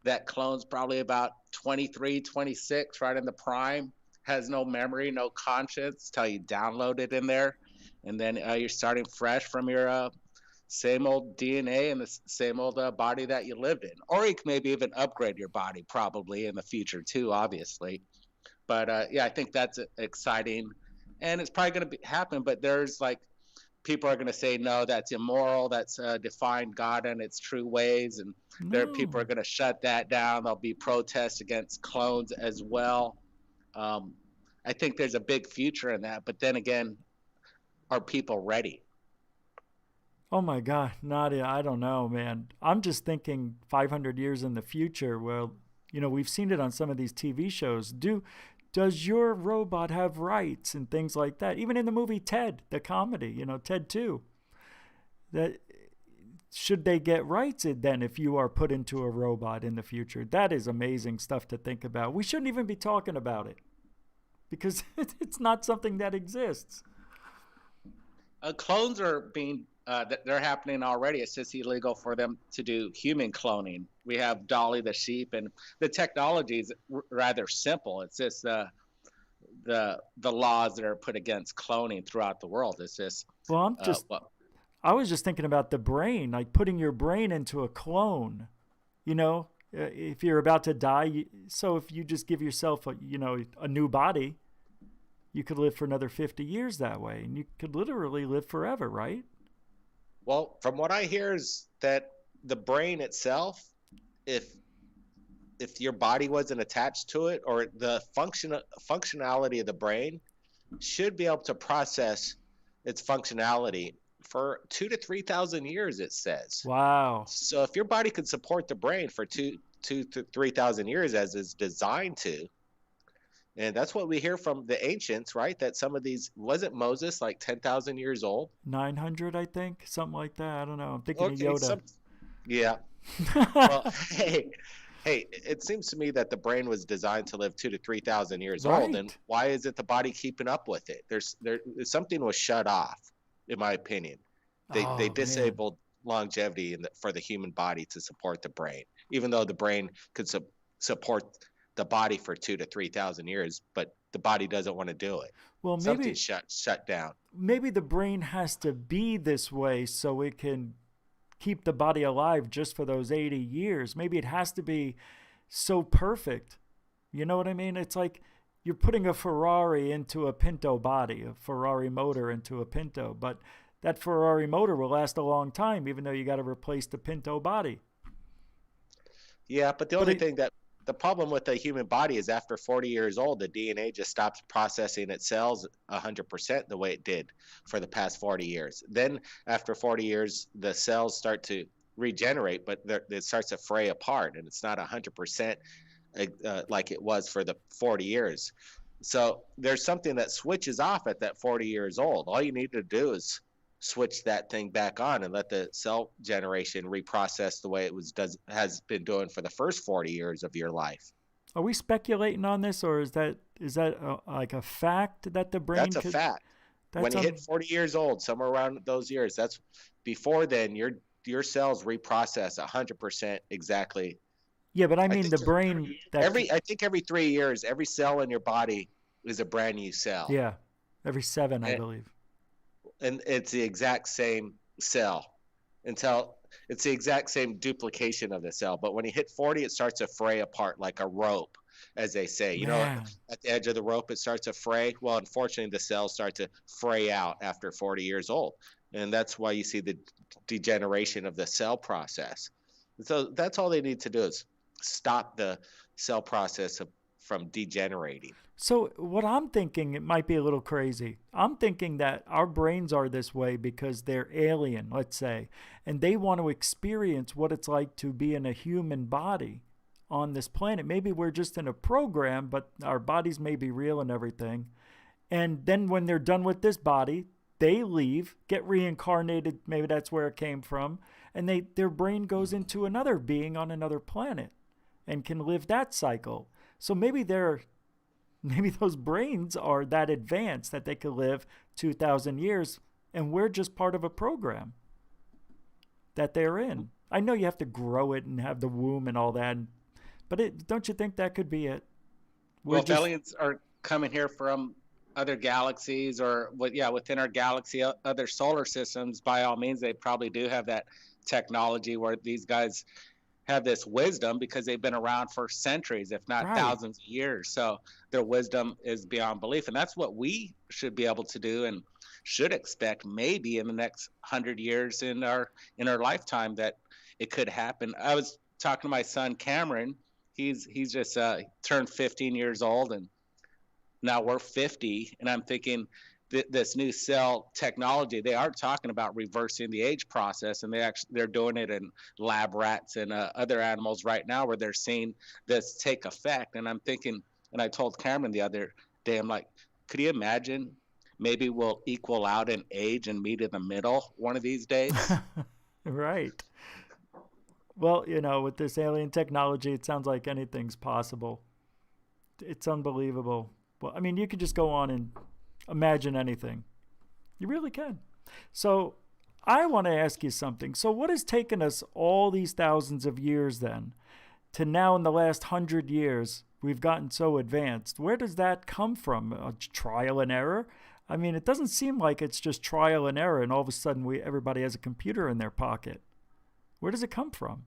that clone's probably about 23, 26, right in the prime, has no memory, no conscience till you download it in there, and then you're starting fresh from your same old DNA and the same old body that you lived in. Or you can maybe even upgrade your body probably in the future too, obviously. But yeah, I think that's exciting. And it's probably going to happen, but there's like, people are going to say, no, that's immoral. That's defying God and its true ways. And there are people are going to shut that down. There'll be protests against clones as well. I think there's a big future in that. But then again, are people ready? Oh my God, Nadia, I don't know, man. I'm just thinking 500 years in the future. Well, you know, we've seen it on some of these TV shows. Does your robot have rights and things like that? Even in the movie Ted, the comedy, you know, Ted 2. That should they get rights then if you are put into a robot in the future? That is amazing stuff to think about. We shouldn't even be talking about it because it's not something that exists. Clones are being they're happening already. It's just illegal for them to do human cloning. We have Dolly the sheep, and the technology is rather simple. It's just the laws that are put against cloning throughout the world. It's just well, I was just thinking about the brain, like putting your brain into a clone. You know, if you're about to die, so if you just give yourself a new body, you could live for another 50 years that way, and you could literally live forever, right? Well, from what I hear is that the brain itself, if your body wasn't attached to it, or the functionality of the brain should be able to process its functionality for 2,000 to 3,000 years, it says. Wow. So if your body could support the brain for 2,000 to 3,000 years as it's designed to, and that's what we hear from the ancients, right? That some of these, wasn't Moses like 10,000 years old? 900, I think, something like that. I don't know. I'm thinking of Yoda. Yeah. Well, hey, it seems to me that the brain was designed to live 2,000 to 3,000 years old, and why isn't the body keeping up with it? There's something was shut off, in my opinion. They disabled longevity for the human body to support the brain, even though the brain could support the body for 2,000 to 3,000 years, but the body doesn't want to do it. Well, maybe something's shut down. Maybe the brain has to be this way so it can keep the body alive just for those 80 years. Maybe it has to be so perfect. You know what I mean? It's like you're putting a Ferrari into a Pinto body, a Ferrari motor into a Pinto, but that Ferrari motor will last a long time, even though you got to replace the Pinto body. Yeah, but the problem with the human body is after 40 years old, the DNA just stops processing its cells 100% the way it did for the past 40 years. Then after 40 years, the cells start to regenerate, but it starts to fray apart, and it's not 100% like it was for the 40 years. So there's something that switches off at that 40 years old. All you need to do is switch that thing back on and let the cell generation reprocess the way it has been doing for the first 40 years of your life. Are we speculating on this, or is that like a fact that the brain? That's a fact. When you hit 40 years old, somewhere around those years, that's before then your cells reprocess 100% exactly. Yeah, but I mean the brain. I think every 3 years, every cell in your body is a brand new cell. Yeah, every 7, I believe. And it's the exact same cell until it's the exact same duplication of the cell. But when you hit 40, it starts to fray apart like a rope, as they say. You know, at the edge of the rope, it starts to fray. Well, unfortunately, the cells start to fray out after 40 years old. And that's why you see the degeneration of the cell process. So that's all they need to do is stop the cell process of from degenerating. So what I'm thinking, it might be a little crazy. I'm thinking that our brains are this way because they're alien, let's say, and they want to experience what it's like to be in a human body on this planet. Maybe we're just in a program, but our bodies may be real and everything. And then when they're done with this body, they leave, get reincarnated. Maybe that's where it came from. And their brain goes into another being on another planet and can live that cycle. So maybe those brains are that advanced that they could live 2,000 years, and we're just part of a program that they're in. I know you have to grow it and have the womb and all that, but don't you think that could be it? Well, if aliens are coming here from other galaxies or within our galaxy, other solar systems, by all means, they probably do have that technology where these guys have this wisdom because they've been around for centuries, if not thousands of years. So their wisdom is beyond belief. And that's what we should be able to do and should expect maybe in the next 100 years in our lifetime that it could happen. I was talking to my son, Cameron. He's just turned 15 years old, and now we're 50. And I'm thinking this new cell technology, they are talking about reversing the age process, and they're doing it in lab rats and other animals right now where they're seeing this take effect. And I'm thinking, and I told Cameron the other day, I'm like, could you imagine maybe we'll equal out in age and meet in the middle one of these days? Right. Well, with this alien technology, it sounds like anything's possible. It's unbelievable. Well, I mean, you could just go on and imagine anything. You really can. So I want to ask you something. So what has taken us all these thousands of years then to now in the last 100 years, we've gotten so advanced? Where does that come from? Trial and error? I mean, it doesn't seem like it's just trial and error and all of a sudden everybody has a computer in their pocket. Where does it come from?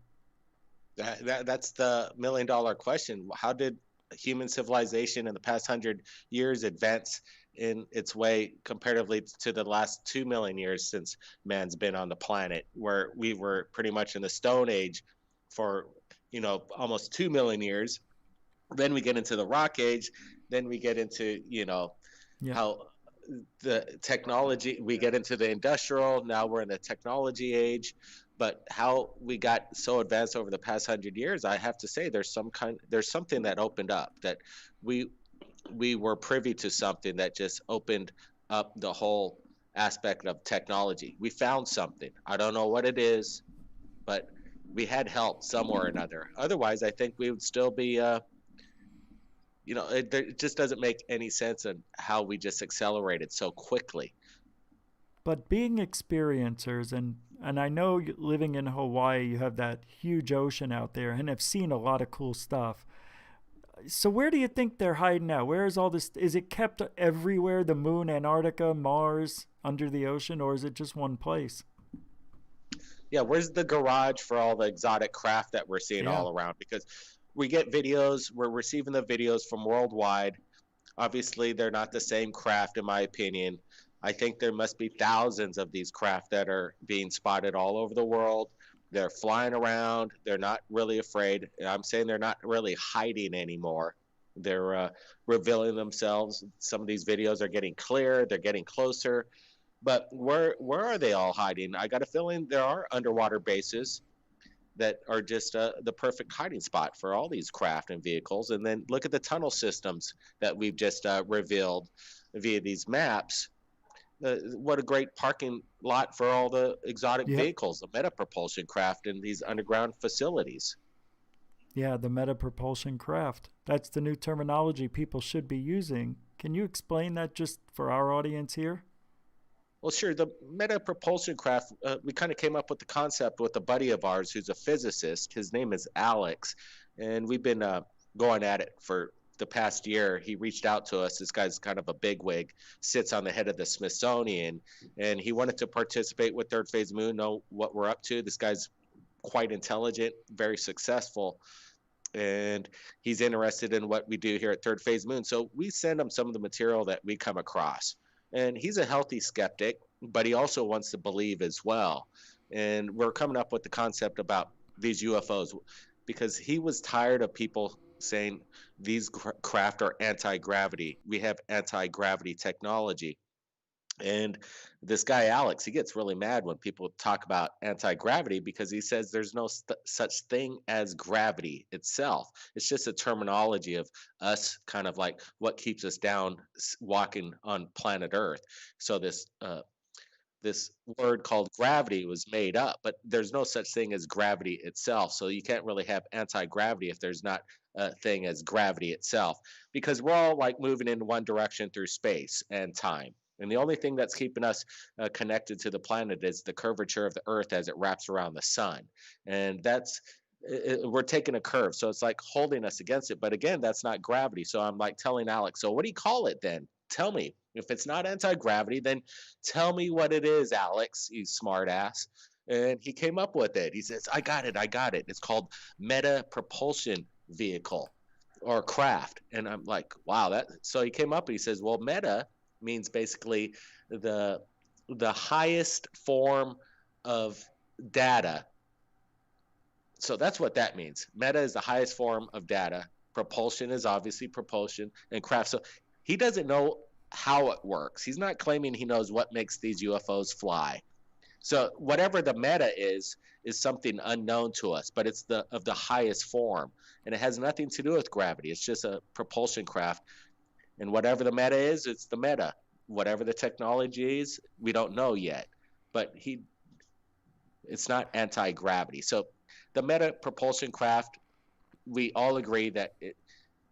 That's the $1 million question. How did human civilization in the past 100 years advance in its way comparatively to the last 2 million years since man's been on the planet, where we were pretty much in the Stone Age for almost 2 million years? Then we get into the Rock Age, then we get into how the technology, we get into the industrial, now we're in the technology age. But how we got so advanced over the past 100 years, I have to say there's something that opened up, that we were privy to something that just opened up the whole aspect of technology. We found something. I don't know what it is, but we had help somewhere or another. Otherwise, I think we would still be, it just doesn't make any sense on how we just accelerated so quickly. But being experiencers, and I know living in Hawaii, you have that huge ocean out there and have seen a lot of cool stuff. So where do you think they're hiding out? Where is all this? Is it kept everywhere? The moon, Antarctica, Mars, under the ocean, or is it just one place? Yeah, where's the garage for all the exotic craft that we're seeing all around? Because we get videos, we're receiving the videos from worldwide. Obviously, they're not the same craft, in my opinion. I think there must be thousands of these craft that are being spotted all over the world. They're flying around. They're not really afraid. I'm saying they're not really hiding anymore. They're revealing themselves. Some of these videos are getting clear. They're getting closer. But where are they all hiding? I got a feeling there are underwater bases that are just the perfect hiding spot for all these craft and vehicles. And then look at the tunnel systems that we've just revealed via these maps. What a great parking lot for all the exotic vehicles, the meta-propulsion craft in these underground facilities. Yeah, the meta-propulsion craft. That's the new terminology people should be using. Can you explain that just for our audience here? Well, sure. The meta-propulsion craft, we kind of came up with the concept with a buddy of ours who's a physicist. His name is Alex, and we've been going at it for the past year. He reached out to us. This guy's kind of a bigwig, sits on the head of the Smithsonian, and he wanted to participate with Third Phase Moon, know what we're up to. This guy's quite intelligent, very successful, and he's interested in what we do here at Third Phase Moon. So we send him some of the material that we come across. And he's a healthy skeptic, but he also wants to believe as well. And we're coming up with the concept about these UFOs because he was tired of people saying these craft are anti-gravity. We have anti-gravity technology. And this guy, Alex, he gets really mad when people talk about anti-gravity because he says there's no such thing as gravity itself. It's just a terminology of us kind of like what keeps us down walking on planet Earth. So this word called gravity was made up, but there's no such thing as gravity itself. So you can't really have anti-gravity if there's not a thing as gravity itself, because we're all like moving in one direction through space and time. And the only thing that's keeping us connected to the planet is the curvature of the Earth as it wraps around the sun. And we're taking a curve. So it's like holding us against it. But again, that's not gravity. So I'm like telling Alex, so what do you call it then? Tell me. If it's not anti-gravity, then tell me what it is, Alex, you smart ass. And he came up with it. He says, I got it. It's called meta propulsion vehicle or craft. And I'm like, wow. So he came up and he says, well, meta means basically the highest form of data. So that's what that means. Meta is the highest form of data. Propulsion is obviously propulsion, and craft. So he doesn't know how it works. He's not claiming he knows what makes these UFOs fly. So whatever the meta is something unknown to us, but it's of the highest form, and it has nothing to do with gravity. It's just a propulsion craft. And whatever the meta is, it's the meta. Whatever the technology is, we don't know yet. But it's not anti-gravity. So the meta propulsion craft, we all agree that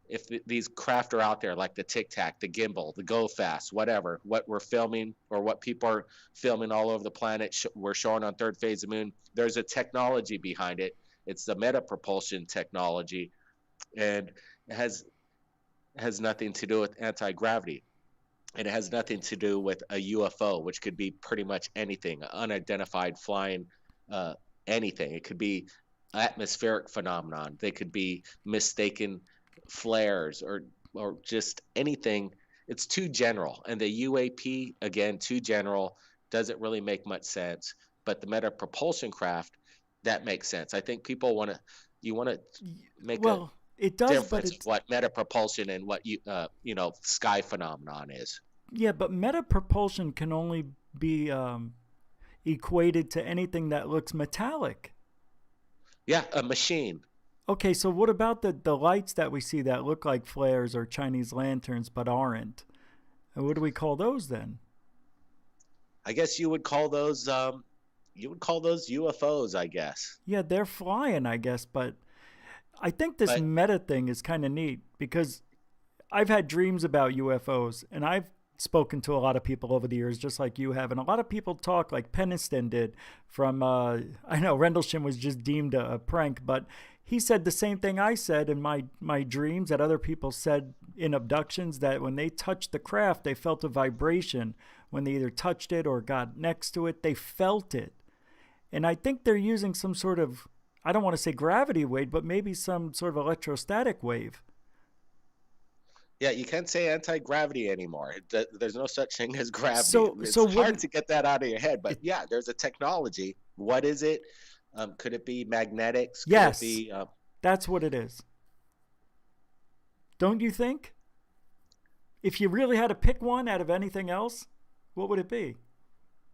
if these craft are out there, like the Tic Tac, the gimbal, the Go Fast, whatever, what we're filming or what people are filming all over the planet, we're showing on Third Phase of Moon, there's a technology behind it. It's the meta propulsion technology, and it has nothing to do with anti-gravity. And it has nothing to do with a UFO, which could be pretty much anything, unidentified flying anything. It could be atmospheric phenomenon. They could be mistaken flares or just anything. It's too general. And the UAP, again, too general, doesn't really make much sense. But the meta propulsion craft, that makes sense. I think people want to make it does, difference of what meta propulsion and what sky phenomenon is. Yeah, but meta propulsion can only be equated to anything that looks metallic. Yeah, a machine. Okay, so what about the lights that we see that look like flares or Chinese lanterns but aren't? And what do we call those then? I guess you would call those UFOs, I guess. Yeah, they're flying, I guess, but I think this meta thing is kind of neat because I've had dreams about UFOs, and I've spoken to a lot of people over the years, just like you have, and a lot of people talk like Peniston did from, I know Rendlesham was just deemed a prank, but he said the same thing I said in my dreams that other people said in abductions, that when they touched the craft, they felt a vibration. When they either touched it or got next to it, they felt it. And I think they're using some sort of, I don't want to say gravity wave, but maybe some sort of electrostatic wave. Yeah, you can't say anti-gravity anymore. There's no such thing as gravity. It's hard to get that out of your head, but yeah, there's a technology. What is it? Could it be magnetics? Could yes, it be, that's what it is. Don't you think? If you really had to pick one out of anything else, what would it be?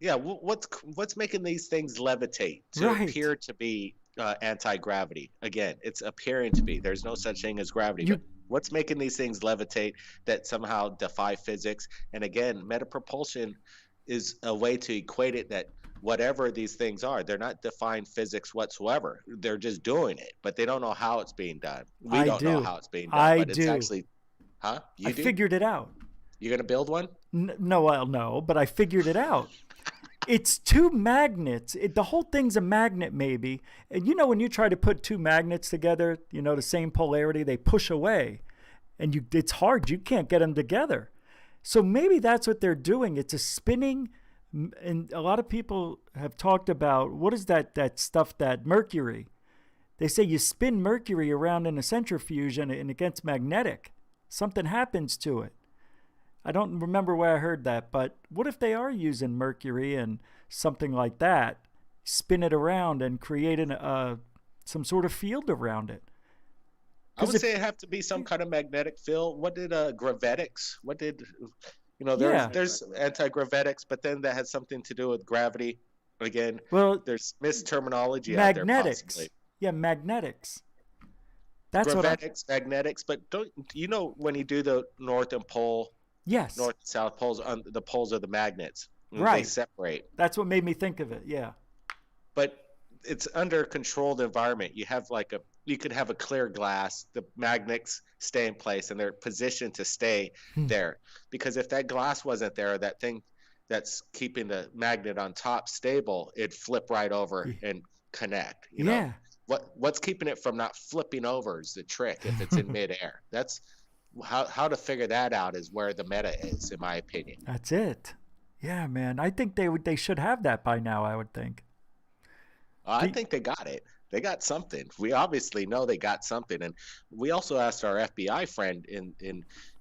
Yeah, what's making these things levitate to appear to be anti-gravity? Again, it's appearing to be. There's no such thing as gravity. But what's making these things levitate that somehow defy physics? And again, metapropulsion is a way to equate it that whatever these things are, they're not defying physics whatsoever. They're just doing it, but they don't know how it's being done. We don't know how it's being done, but it's actually, huh? I figured it out. You're going to build one? No, well, no, but I figured it out. It's two magnets. The whole thing's a magnet, maybe. And you know, when you try to put two magnets together, you know, the same polarity, they push away. And it's hard. You can't get them together. So maybe that's what they're doing. It's a spinning. And a lot of people have talked about, what is that stuff, that mercury? They say you spin mercury around in a centrifuge and it gets magnetic. Something happens to it. I don't remember where I heard that, but what if they are using mercury and something like that, spin it around and create some sort of field around it? I would say it have to be some kind of magnetic field. What did gravitics? What did there's anti-gravitics, but then that has something to do with gravity. Again, well, there's misterminology magnetics. out there possibly. Yeah, magnetics. That's gravitics, magnetics, but don't you know when you do the north and pole? Yes. North and south poles on the poles of the magnets. Right. They separate. That's what made me think of it. Yeah. But it's under a controlled environment. You could have a clear glass, the magnets stay in place and they're positioned to stay there. Because if that glass wasn't there, that thing that's keeping the magnet on top stable, it'd flip right over and connect. You know? What's keeping it from not flipping over is the trick if it's in midair. That's how to figure that out is where the meta is, in my opinion. That's it. Yeah, man. I think they should have that by now, I would think. I think they got it. They got something. We obviously know they got something. And we also asked our FBI friend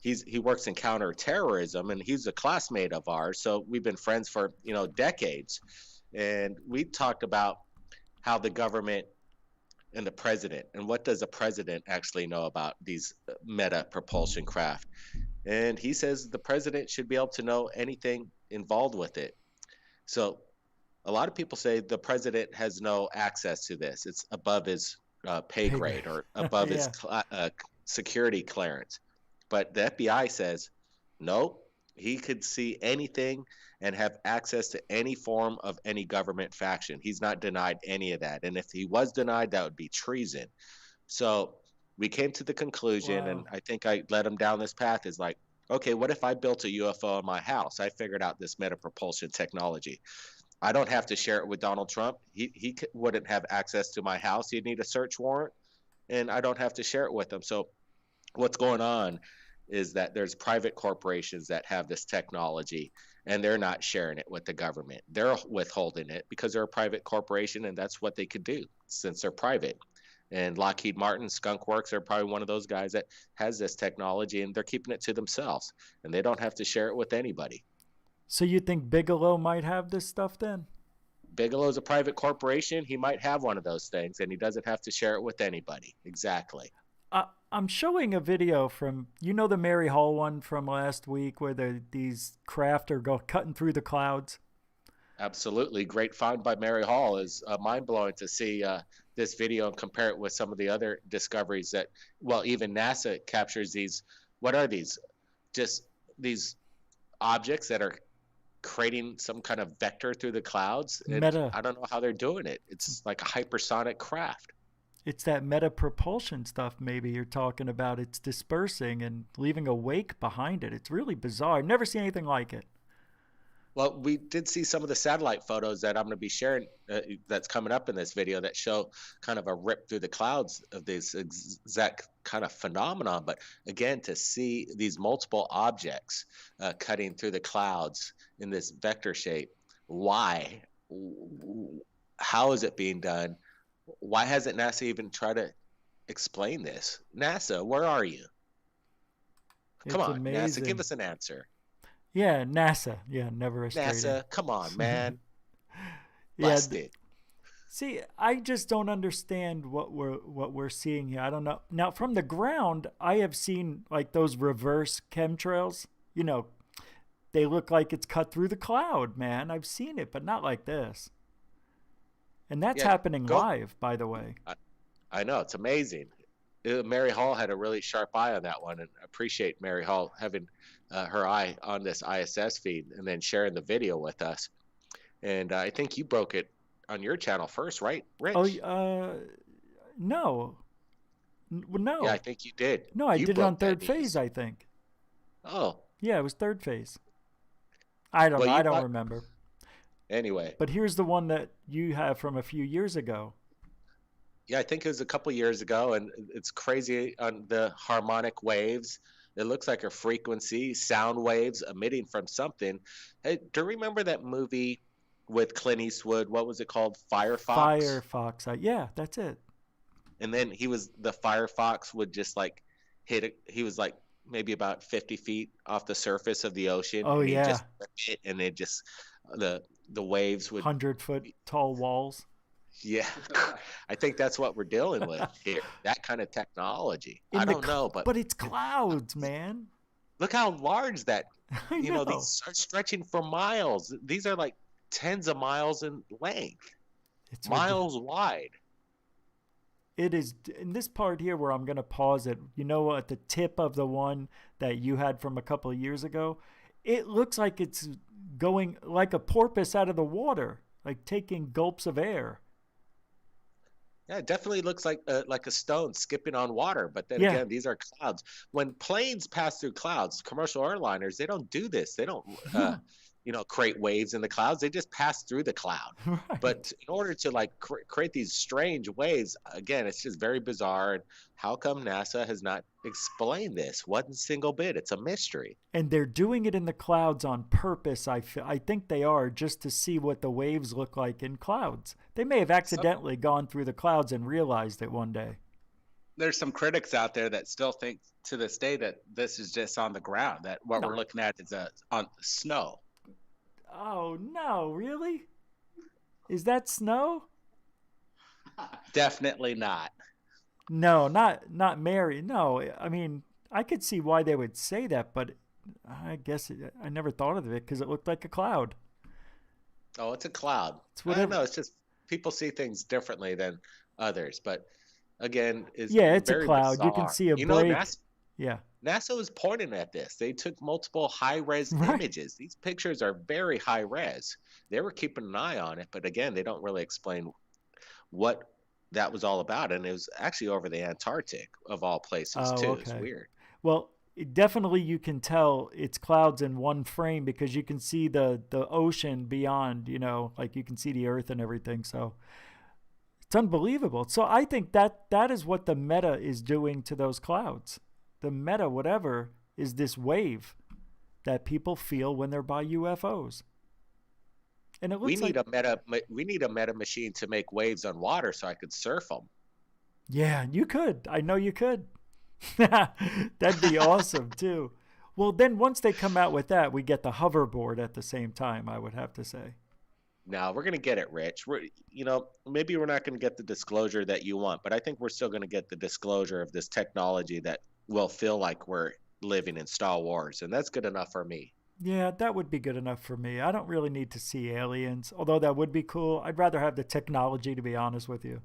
he works in counterterrorism and he's a classmate of ours. So we've been friends for, decades. And we talked about how the government and the president, and what does the president actually know about these meta propulsion craft? And he says the president should be able to know anything involved with it. So a lot of people say the president has no access to this. It's above his pay grade or above his security clearance. But the FBI says, no, he could see anything and have access to any form of any government faction. He's not denied any of that. And if he was denied, that would be treason. So we came to the conclusion, and I think I led him down this path, is like, okay, what if I built a UFO in my house? I figured out this metapropulsion technology. I don't have to share it with Donald Trump. He wouldn't have access to my house. He'd need a search warrant, and I don't have to share it with him. So what's going on is that there's private corporations that have this technology, and they're not sharing it with the government. They're withholding it because they're a private corporation, and that's what they could do since they're private. And Lockheed Martin, Skunk Works are probably one of those guys that has this technology, and they're keeping it to themselves, and they don't have to share it with anybody. So you think Bigelow might have this stuff then? Bigelow's a private corporation. He might have one of those things, and he doesn't have to share it with anybody. Exactly. I'm showing a video from, the Mary Hall one from last week where these craft are cutting through the clouds. Absolutely. Great find by Mary Hall. Is mind-blowing to see this video and compare it with some of the other discoveries that, even NASA captures these. What are these? Just these objects that are creating some kind of vector through the clouds. I don't know how they're doing it. It's like a hypersonic craft. It's that meta propulsion stuff maybe you're talking about. It's dispersing and leaving a wake behind it. It's really bizarre. I've never seen anything like it. Well, we did see some of the satellite photos that I'm going to be sharing that's coming up in this video that show kind of a rip through the clouds of this exact kind of phenomenon. But again, to see these multiple objects cutting through the clouds in this vector shape, why? How is it being done? Why hasn't NASA even tried to explain this? NASA, where are you? Come on, NASA, give us an answer. Yeah, NASA. Yeah, never a straight NASA, come on, man. Busted. See, I just don't understand what we're seeing here. I don't know. Now, from the ground, I have seen like those reverse chemtrails. They look like it's cut through the cloud, man. I've seen it, but not like this. And that's happening live, by the way. I know. It's amazing. Mary Hall had a really sharp eye on that one, and I appreciate Mary Hall having her eye on this ISS feed and then sharing the video with us. And I think you broke it on your channel first, right, Rich? No. No. Yeah, I think you did. No, I did it on Third Phase, I think. Oh. Yeah, it was Third Phase. I don't know. I don't remember. Anyway. But here's the one that you have from a few years ago. Yeah, I think it was a couple years ago, and it's crazy on the harmonic waves. It looks like a frequency, sound waves emitting from something. Hey, do you remember that movie with Clint Eastwood? What was it called? Firefox? Firefox. Yeah, that's it. And then the Firefox would just like hit it. He was like maybe about 50 feet off the surface of the ocean. Oh, and yeah. Just hit, and it just, the waves would 100-foot tall walls. Yeah, I think that's what we're dealing with here. That kind of technology. I don't know, but it's clouds, man. Look how large that. I know. These are stretching for miles. These are like tens of miles in length, It's miles wide. It is in this part here where I'm going to pause it. You know, at the tip of the one that you had from a couple of years ago, it looks like it's going like a porpoise out of the water, like taking gulps of air. Yeah, it definitely looks like a stone skipping on water. But then again, these are clouds. When planes pass through clouds, commercial airliners, they don't do this. They don't, create waves in the clouds. They just pass through the cloud. Right. But in order to create these strange waves, again, it's just very bizarre. And how come NASA has not explained this? One single bit. It's a mystery. And they're doing it in the clouds on purpose. I think they are, just to see what the waves look like in clouds. They may have accidentally gone through the clouds and realized it one day. There's some critics out there that still think to this day that this is just on the ground, that what we're looking at is on snow. Oh, no, really? Is that snow? Definitely not. No, not Mary. No, I mean, I could see why they would say that, but I guess I never thought of it because it looked like a cloud. Oh, it's a cloud. I don't know. It's just people see things differently than others. But again, it's a cloud. Bizarre. You can see a break. NASA was pointing at this. They took multiple high-res images. These pictures are very high-res. They were keeping an eye on it, but again, they don't really explain what that was all about. And it was actually over the Antarctic, of all places, too. Okay. It's weird. Well, definitely you can tell it's clouds in one frame because you can see the ocean beyond, like you can see the earth and everything. So it's unbelievable. So I think that is what the meta is doing to those clouds. The meta, whatever, is this wave that people feel when they're by UFOs. And it looks we need a meta machine to make waves on water so I could surf them. Yeah, you could. I know you could. That'd be awesome too. Well, then once they come out with that, we get the hoverboard at the same time, I would have to say. No, we're going to get it, Rich. Maybe we're not going to get the disclosure that you want, but I think we're still going to get the disclosure of this technology that will feel like we're living in Star Wars, and that's good enough for me. Yeah, that would be good enough for me. I don't really need to see aliens, although that would be cool. I'd rather have the technology, to be honest with you.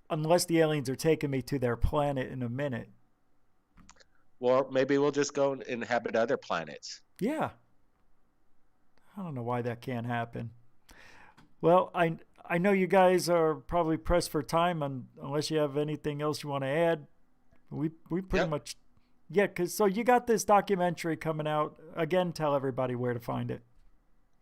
Unless the aliens are taking me to their planet in a minute. Or maybe we'll just go and inhabit other planets. Yeah. I don't know why that can't happen. Well, I know you guys are probably pressed for time, unless you have anything else you want to add. We pretty much, so you got this documentary coming out. Again, tell everybody where to find it.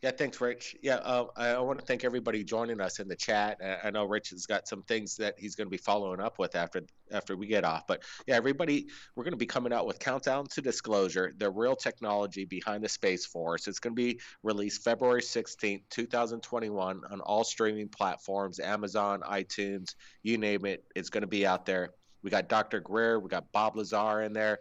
Yeah, thanks, Rich. Yeah, I want to thank everybody joining us in the chat. I know Rich has got some things that he's going to be following up with after we get off. But yeah, everybody, we're going to be coming out with Countdown to Disclosure, the real technology behind the Space Force. It's going to be released February 16th, 2021 on all streaming platforms, Amazon, iTunes, you name it. It's going to be out there. We got Dr. Greer, we got Bob Lazar in there,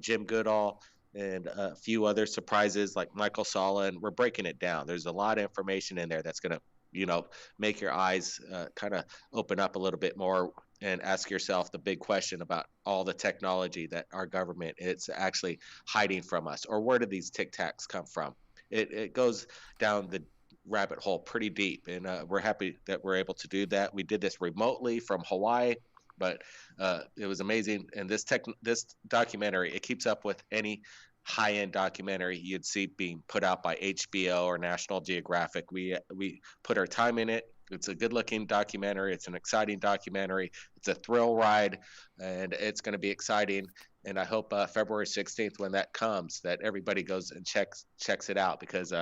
Jim Goodall, and a few other surprises like Michael Salla, and we're breaking it down. There's a lot of information in there that's going to, make your eyes kind of open up a little bit more and ask yourself the big question about all the technology that our government is actually hiding from us, or where did these Tic Tacs come from? It goes down the rabbit hole pretty deep, and we're happy that we're able to do that. We did this remotely from Hawaii. But it was amazing, and this documentary, it keeps up with any high-end documentary you'd see being put out by HBO or National Geographic. We put our time in it. It's a good-looking documentary. It's an exciting documentary. It's a thrill ride, and it's going to be exciting. And I hope February 16th, when that comes, that everybody goes and checks it out, because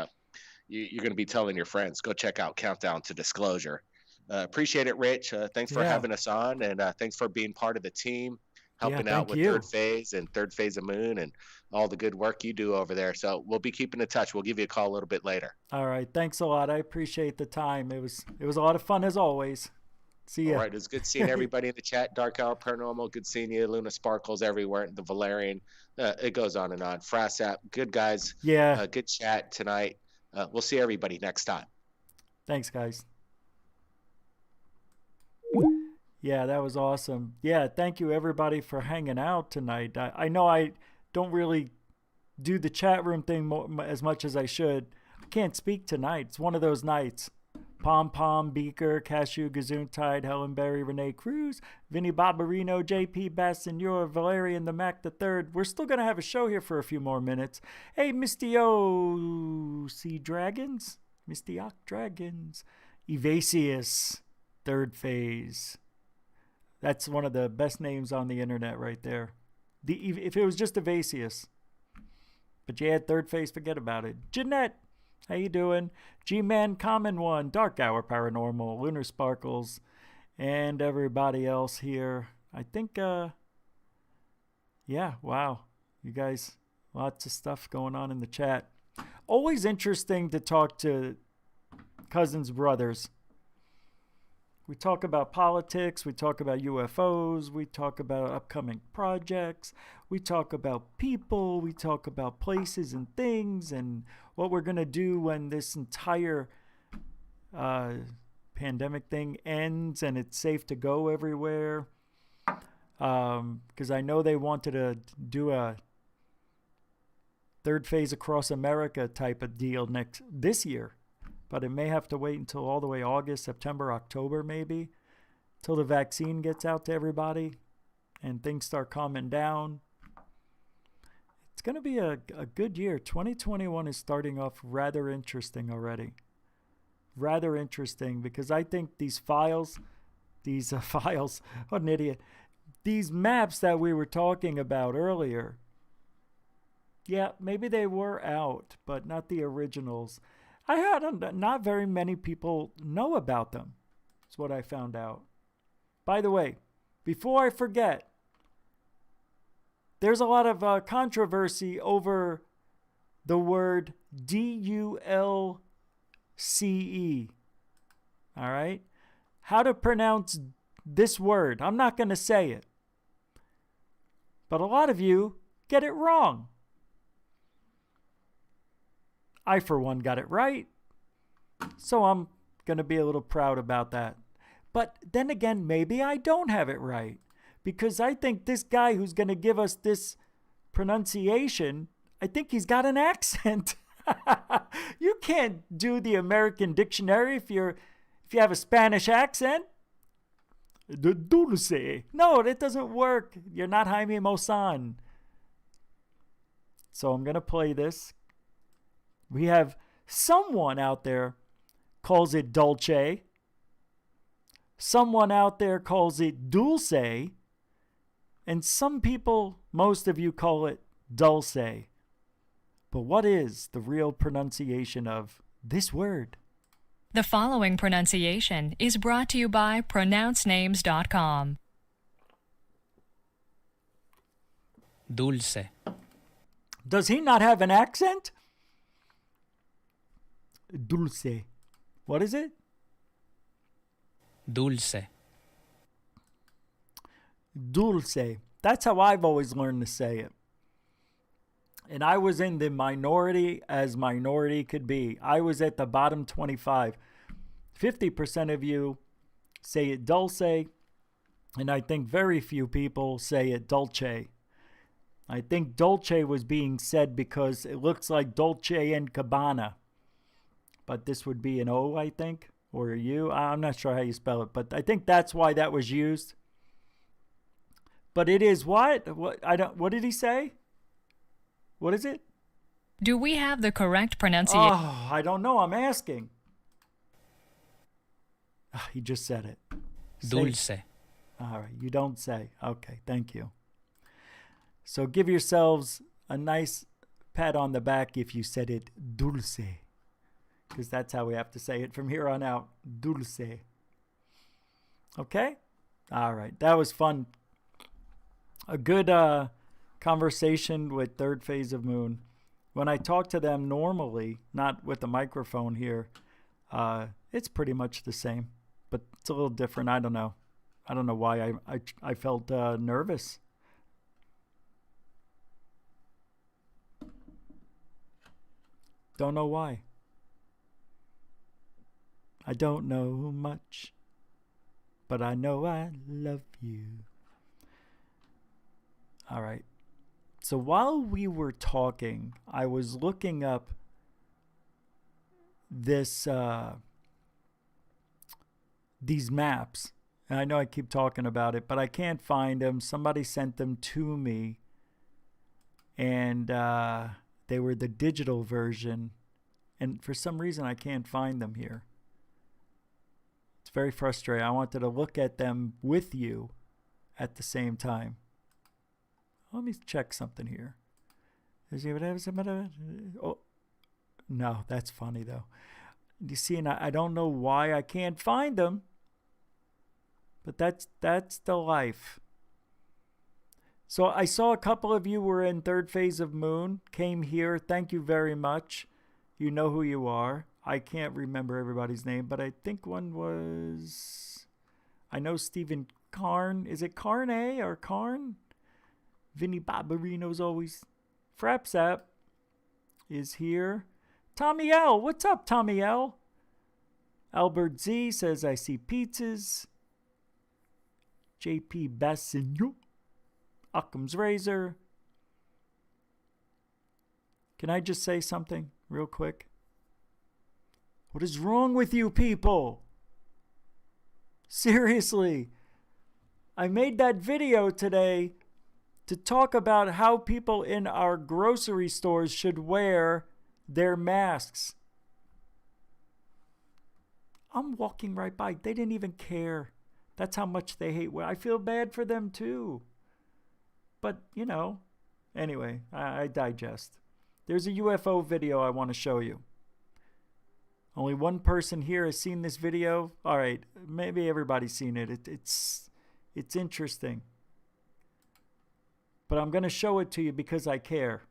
you're going to be telling your friends, go check out Countdown to Disclosure. Appreciate it, Rich. Thanks for having us on, and thanks for being part of the team, helping out with Third Phase and Third Phase of Moon and all the good work you do over there. So we'll be keeping in touch. We'll give you a call a little bit later. All right. Thanks a lot. I appreciate the time. It was a lot of fun as always. See ya. All right. It's good seeing everybody in the chat. Dark Hour Paranormal, good seeing you. Luna Sparkles everywhere. The Valerian. It goes on and on. Frassap, good guys. Yeah. Good chat tonight. We'll see everybody next time. Thanks, guys. Yeah, that was awesome. Yeah, thank you everybody for hanging out tonight. I know I don't really do the chat room thing as much as I should. I can't speak tonight. It's one of those nights. Pom Pom, Beaker, Cashew, Gesundheit, Helen Berry, Renee Cruz, Vinny Barbarino, JP Bassenor, Valerian the Mac the Third. We're still going to have a show here for a few more minutes. Hey, Misty O, Sea Dragons, Misty Ock Dragons, Evasius, Third Phase. That's one of the best names on the internet right there. If it was just Evasius. But yeah, Third Phase, forget about it. Jeanette, how you doing? G-Man Common One, Dark Hour Paranormal, Lunar Sparkles, and everybody else here. I think, yeah, wow. You guys, lots of stuff going on in the chat. Always interesting to talk to cousins, brothers. We talk about politics, we talk about UFOs, we talk about upcoming projects, we talk about people, we talk about places and things, and what we're going to do when this entire pandemic thing ends and it's safe to go everywhere. Because I know they wanted to do a third phase across America type of deal this year. But it may have to wait until all the way August, September, October maybe, till the vaccine gets out to everybody and things start calming down. It's going to be a good year. 2021 is starting off rather interesting already. Rather interesting because I think these files, what an idiot, these maps that we were talking about earlier, yeah, maybe they were out, but not the originals. I had not very many people know about them. That's what I found out. By the way, before I forget, there's a lot of controversy over the word DULCE. All right? How to pronounce this word. I'm not going to say it. But a lot of you get it wrong. I, for one, got it right. So I'm going to be a little proud about that. But then again, maybe I don't have it right. Because I think this guy who's going to give us this pronunciation, I think he's got an accent. You can't do the American dictionary if you have a Spanish accent. The dulce. No, that doesn't work. You're not Jaime Maussan. So I'm going to play this. We have someone out there calls it dolce. Someone out there calls it dulce. And some people, most of you, call it dulce. But what is the real pronunciation of this word? The following pronunciation is brought to you by pronouncenames.com. Dulce. Does he not have an accent? Dulce. What is it? Dulce. Dulce. That's how I've always learned to say it. And I was in the minority as minority could be. I was at the bottom 25. 50% of you say it dulce, and I think very few people say it dolce. I think dolce was being said because it looks like Dolce and Gabbana. But this would be an O, I think, or a U. I'm not sure how you spell it, but I think that's why that was used. But it is what? What did he say? What is it? Do we have the correct pronunciation? Oh, I don't know. I'm asking. He just said it. Dulce. All right. You don't say. Okay. Thank you. So give yourselves a nice pat on the back if you said it dulce. Because that's how we have to say it from here on out. Dulce. Okay? All right. That was fun. A good conversation with Third Phase of Moon. When I talk to them normally, not with the microphone here, it's pretty much the same. But it's a little different. I don't know. I don't know why I felt nervous. Don't know why. I don't know much, but I know I love you. All right. So while we were talking, I was looking up these maps. And I know I keep talking about it, but I can't find them. Somebody sent them to me. And they were the digital version. And for some reason, I can't find them here. It's very frustrating. I wanted to look at them with you at the same time. Let me check something here. Oh, no, that's funny though. You see, and I don't know why I can't find them, but that's the life. So I saw a couple of you were in Third Phase of Moon, came here. Thank you very much. You know who you are. I can't remember everybody's name, but I think one was, I know Stephen Karn. Is it Carne or Karn? Vinny Barbarino's always. Frapsap is here. Tommy L. What's up, Tommy L? Albert Z says, I see pizzas. JP Bassigno. Occam's Razor. Can I just say something real quick? What is wrong with you people? Seriously. I made that video today to talk about how people in our grocery stores should wear their masks. I'm walking right by. They didn't even care. That's how much they hate. I feel bad for them too. But, you know, anyway, I digest. There's a UFO video I want to show you. Only one person here has seen this video. All right, maybe everybody's seen it. It's interesting. But I'm going to show it to you because I care.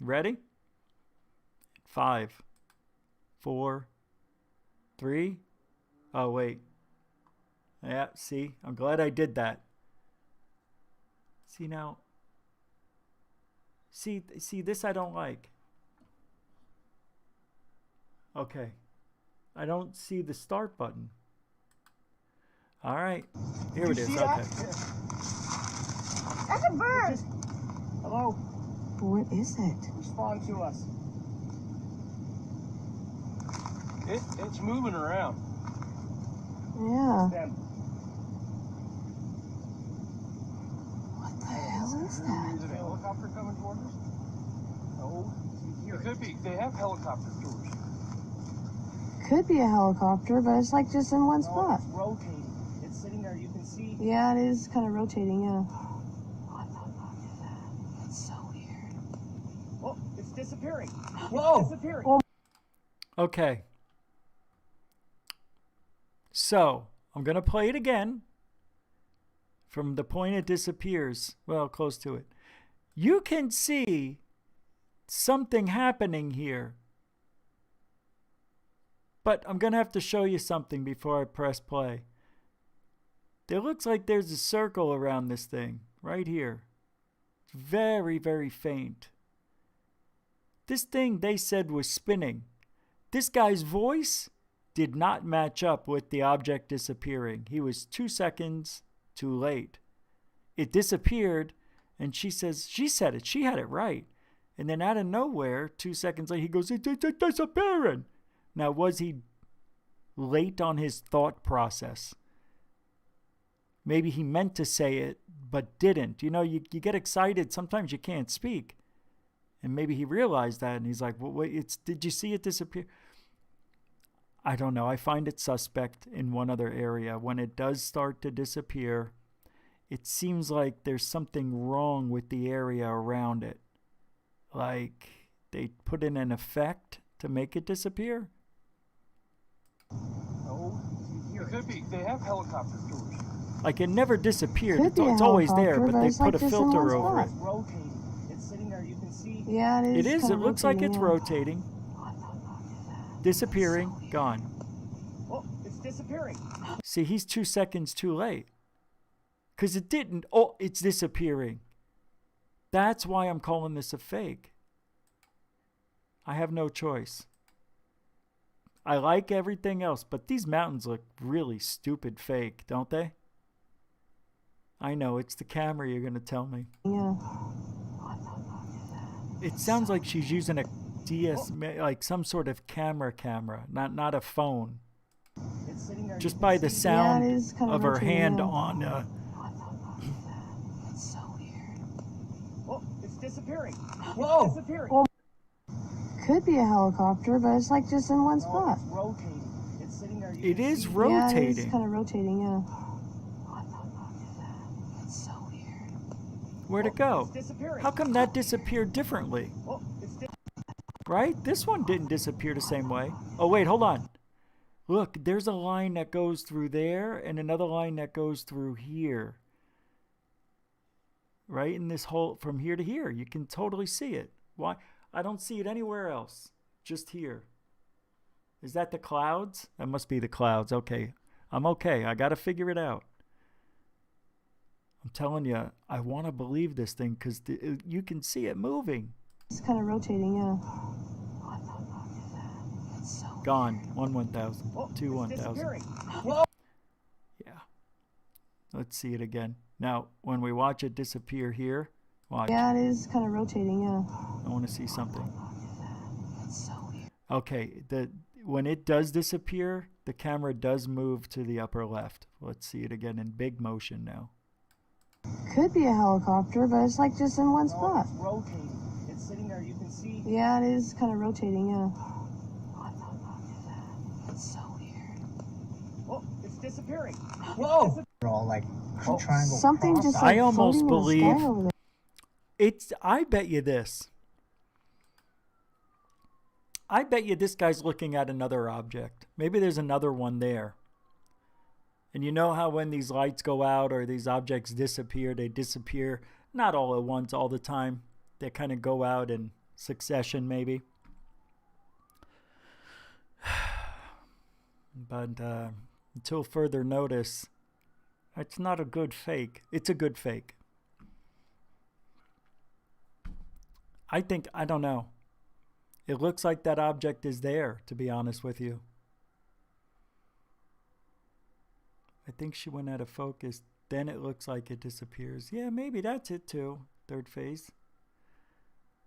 Ready? 5, 4, 3. Oh, wait. Yeah, see? I'm glad I did that. See now? See, this I don't like. Okay. I don't see the start button. All right. Here it is. Okay. That's a bird. Hello? What is it? Respond to us. It's moving around. Yeah. Them. What the hell is that? Is it a helicopter coming towards us? No. It could be. They have helicopter tours. Could be a helicopter, but it's like just in one spot. It's rotating. It's sitting there. You can see. Yeah, it is kind of rotating, yeah. What the fuck is that? That's so weird. Oh, it's disappearing. Whoa! It's disappearing. Oh. Okay. So, I'm going to play it again. From the point it disappears. Well, close to it. You can see something happening here. But I'm going to have to show you something before I press play. It looks like there's a circle around this thing. Right here. Very, very faint. This thing they said was spinning. This guy's voice did not match up with the object disappearing. He was 2 seconds too late. It disappeared, and she said it. She had it right. And then out of nowhere, 2 seconds later, he goes, it's disappearing. Now, was he late on his thought process? Maybe he meant to say it, but didn't. You know, you get excited. Sometimes you can't speak. And maybe he realized that, and he's like, well, wait, did you see it disappear? I don't know. I find it suspect in one other area. When it does start to disappear, it seems like there's something wrong with the area around it. Like they put in an effect to make it disappear. No, it could be. They have helicopter tours. Like it never disappeared. Could be It's a always there, helicopter, but they it's put like a just in filter one over it. spot. It's rotating. It's sitting there. You can see. Yeah, it is. It is. It kinda looks like it's rotating, rotating. Disappearing. Gone. Oh, it's disappearing. See, he's 2 seconds too late. Because it didn't. Oh, it's disappearing. That's why I'm calling this a fake. I have no choice. I like everything else, but these mountains look really stupid fake, don't they? I know, it's the camera, you're going to tell me. Yeah. It sounds like she's using a like some sort of camera, not a phone. Just by the sound of her hand on... It's so weird. Oh, it's disappearing. Whoa! It's disappearing. Well, could be a helicopter, but it's like just in one spot. It's rotating. It's sitting there. It is Yeah, rotating. it is kind of rotating, yeah. It's so weird. Where'd it go? How come that disappeared differently? Right? This one didn't disappear the same way. Oh, wait, hold on. Look, there's a line that goes through there and another line that goes through here. Right in this whole, from here to here. You can totally see it. Why? I don't see it anywhere else. Just here. Is that the clouds? That must be the clouds. Okay. I'm okay. I got to figure it out. I'm telling you, I want to believe this thing because you can see it moving. It's kind of rotating, yeah. Gone. 1,000. 2 1,000. Yeah. Let's see it again. Now, when we watch it disappear here, watch. Yeah, it is kind of rotating, yeah. I want to see something. Okay, when it does disappear, the camera does move to the upper left. Let's see it again in big motion now. Could be a helicopter, but it's like just in one spot. It's rotating. It's sitting there. You can see. Yeah, it is kind of rotating, yeah. It's so weird. Oh, it's disappearing. Whoa! They're all like triangle. Something just like I almost floating in the sky believe over there. it's. I bet you this. I bet you this guy's looking at another object. Maybe there's another one there. And you know how when these lights go out or these objects disappear, they disappear not all at once, all the time. They kind of go out in succession, maybe. But until further notice, it's not a good fake. It's a good fake. I don't know. It looks like that object is there, to be honest with you. I think she went out of focus. Then it looks like it disappears. Yeah, maybe that's it too. Third phase.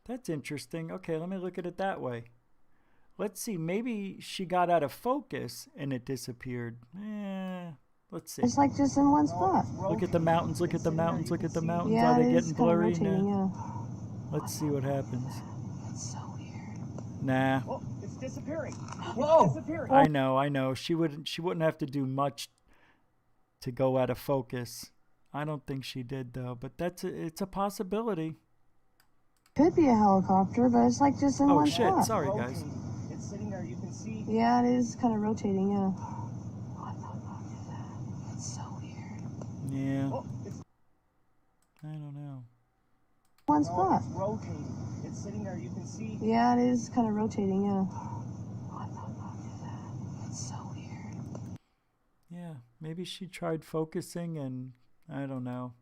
That's interesting. Okay, let me look at it that way. Let's see. Maybe she got out of focus and it disappeared. Let's see. It's like just in one spot. Look at the mountains. Look at the mountains. Look at the mountains. Yeah, Are they it is getting kind of blurry rotating, now? yeah. Let's see what happens. It's so weird. Nah. Oh, it's disappearing. Whoa! It's disappearing. I know. She wouldn't have to do much to go out of focus. I don't think she did though, but it's a possibility. Could be a helicopter, but it's like just in one spot. Oh shit, sorry guys. It's sitting there, you can see. Yeah, it is kind of rotating, yeah. It's so weird. Yeah. Oh, I don't know. One spot. It's rotating. It's sitting there, you can see. Yeah, it is kind of rotating, yeah. It's so weird. Yeah, maybe she tried focusing and I don't know.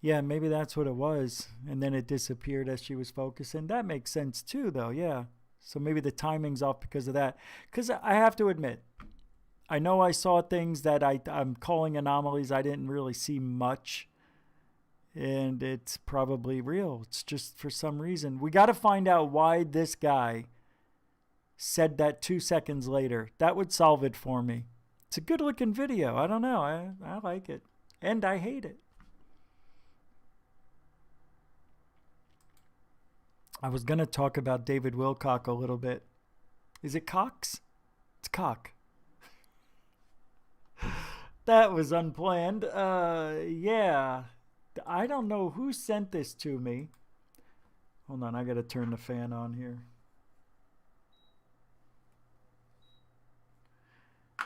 Yeah, maybe that's what it was. And then it disappeared as she was focusing. That makes sense too, though, yeah. So maybe the timing's off because of that. Because I have to admit, I know I saw things that I'm calling anomalies. I didn't really see much. And it's probably real. It's just for some reason. We got to find out why this guy said that 2 seconds later. That would solve it for me. It's a good looking video. I don't know. I like it. And I hate it. I was going to talk about David Wilcock a little bit. Is it Cox? It's Cock. That was unplanned. Yeah. I don't know who sent this to me. Hold on, I got to turn the fan on here.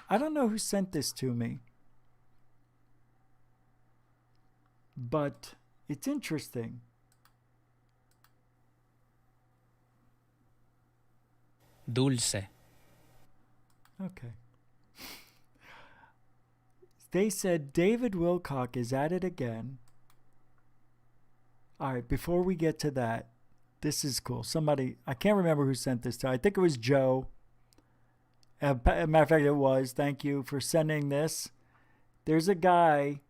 I don't know who sent this to me. But it's interesting. Dulce. Okay. They said David Wilcock is at it again. All right, before we get to that, this is cool. Somebody, I can't remember who sent this to. I think it was Joe. Matter of fact, it was. Thank you for sending this. There's a guy,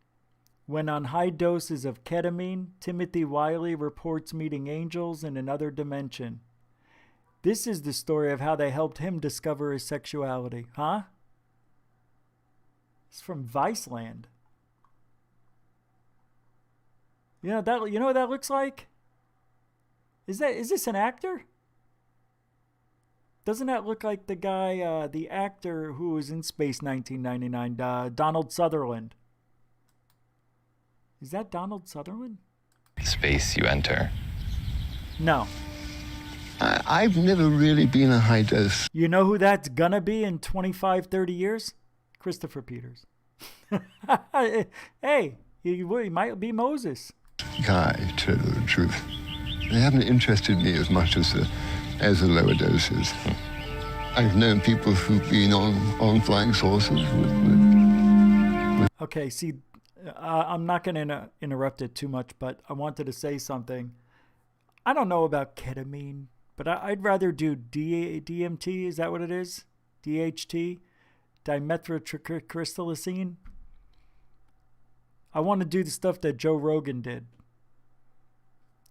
when on high doses of ketamine, Timothy Wiley reports meeting angels in another dimension. This is the story of how they helped him discover his sexuality. Huh? It's from Viceland. You know what that looks like? Is this an actor? Doesn't that look like the guy, the actor who was in Space 1999, Donald Sutherland? Is that Donald Sutherland? Space you enter. No. I've never really been a high dose. You know who that's gonna be in 25, 30 years? Christopher Peters. Hey, he might be Moses. Guy, to tell you the truth. They haven't interested me as much as the lower doses. I've known people who've been on flying saucers with... Okay, see, I'm not going to interrupt it too much, but I wanted to say something. I don't know about ketamine, but I'd rather do DMT, is that what it is? DHT? Dimethyltricrystallizine? I want to do the stuff that Joe Rogan did.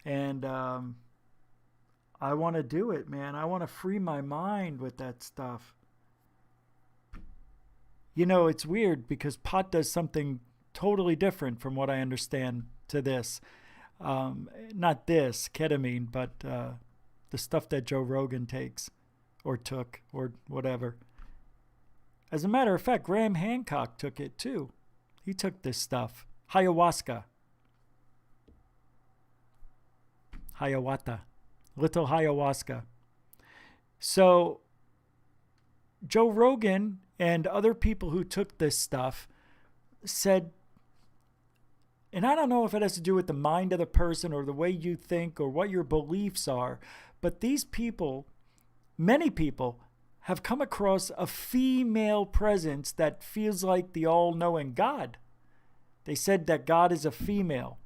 And I want to do it, man. I want to free my mind with that stuff. You know, it's weird because pot does something totally different from what I understand to this. Not this, ketamine, but the stuff that Joe Rogan takes or took or whatever. As a matter of fact, Graham Hancock took it too. He took this stuff. Ayahuasca. Hiawatha. Little ayahuasca. So Joe Rogan and other people who took this stuff said, and I don't know if it has to do with the mind of the person or the way you think or what your beliefs are, but these people, many people, have come across a female presence that feels like the all-knowing God. They said that God is a female.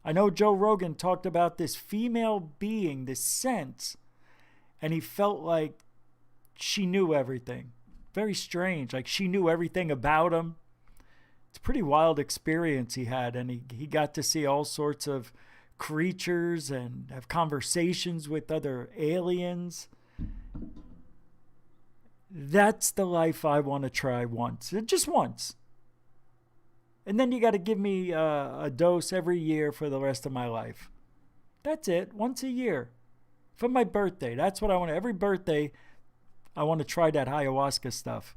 I know Joe Rogan talked about this female being, this sense, and he felt like she knew everything. Very strange, like she knew everything about him. It's a pretty wild experience he had, and he got to see all sorts of creatures and have conversations with other aliens. That's the life I want to try once, just once. And then you got to give me a dose every year for the rest of my life. That's it, once a year. For my birthday, that's what I want. Every birthday, I want to try that ayahuasca stuff.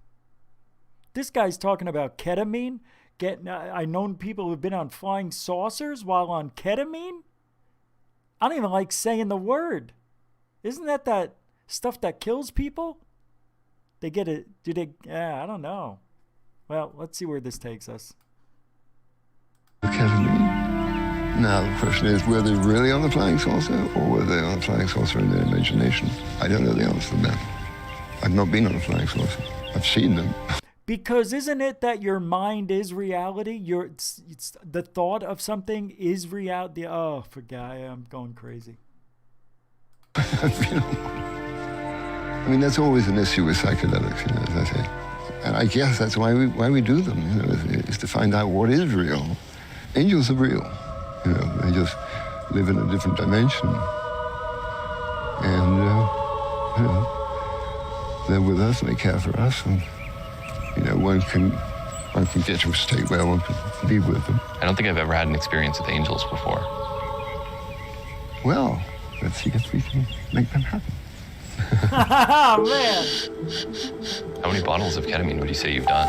This guy's talking about ketamine. I've known people who've been on flying saucers while on ketamine. I don't even like saying the word. Isn't that stuff that kills people? They get it. I don't know. Well, let's see where this takes us. Ketamine. Now, the question is, were they really on the flying saucer, or were they on the flying saucer in their imagination? I don't know the answer to that. I've not been on a flying saucer. I've seen them. Because isn't it that your mind is reality? It's the thought of something is reality. Oh, I'm going crazy. I mean, that's always an issue with psychedelics, as I say. And I guess that's why we do them, is to find out what is real. Angels are real, they just live in a different dimension. And, they're with us and they care for us. And, one can get to a state where one can be with them. I don't think I've ever had an experience with angels before. Well, let's see if we can make them happen. Oh, man. How many bottles of ketamine would you say you've done?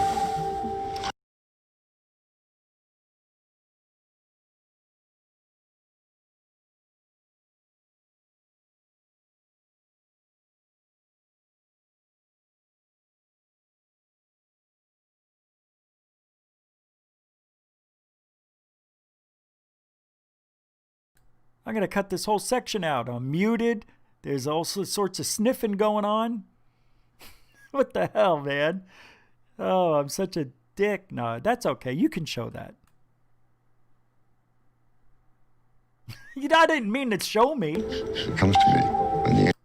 I'm going to cut this whole section out. I'm muted. There's all sorts of sniffing going on. What the hell, man? Oh, I'm such a dick. No, that's okay. You can show that. I didn't mean to show me. It comes to me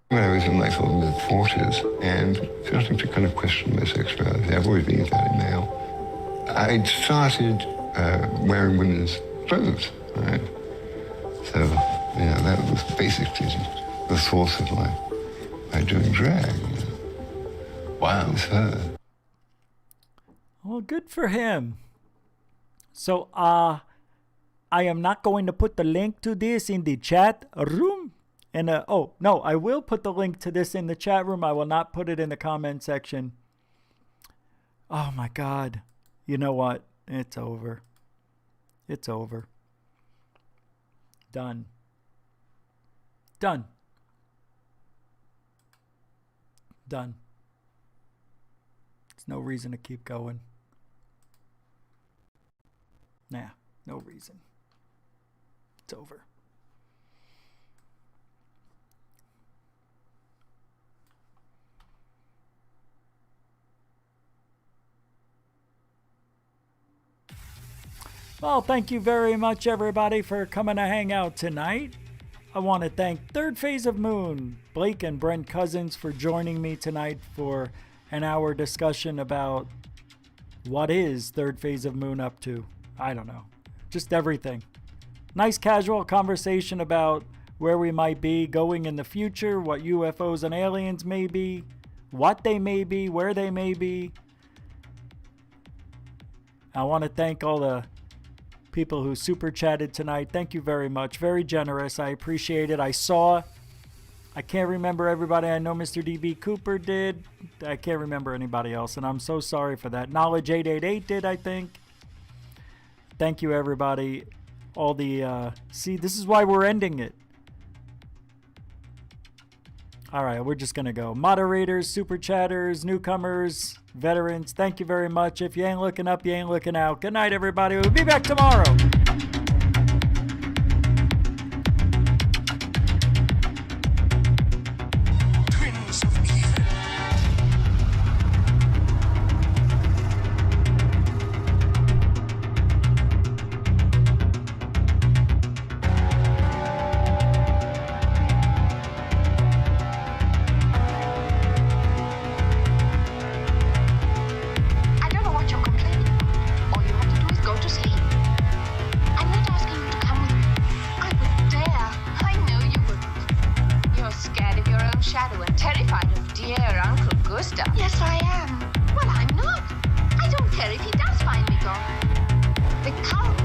when I was was in my sort of mid-40s and starting to kind of question my sexuality. I've always been fairly male. I'd started wearing women's clothes, right? So, you know, that was basically the source of my doing drag. You know. Wow. It was her. Well, good for him. So, I am not going to put the link to this in the chat room. And, oh, no, I will put the link to this in the chat room. I will not put it in the comment section. Oh, my God. You know what? It's over. It's over. Done. Done. Done. There's no reason to keep going. Nah, no reason. It's over. Well, thank you very much, everybody, for coming to hang out tonight. I want to thank Third Phase of Moon, Blake and Brent Cousins, for joining me tonight for an hour discussion about what is Third Phase of Moon up to. I don't know. Just everything. Nice casual conversation about where we might be going in the future, what UFOs and aliens may be, what they may be, where they may be. I want to thank all the people who super chatted tonight. Thank you very much. Very generous. I appreciate it. I can't remember everybody. I know Mr. DB Cooper did. I can't remember anybody else, and I'm so sorry for that. Knowledge 888 did, I think. Thank you, everybody. All the, see, this is why we're ending it. All right, we're just going to go. Moderators, super chatters, newcomers, veterans, thank you very much. If you ain't looking up, you ain't looking out. Good night, everybody. We'll be back tomorrow. Yes, I am. Well, I'm not. I don't care if he does find me gone. The cult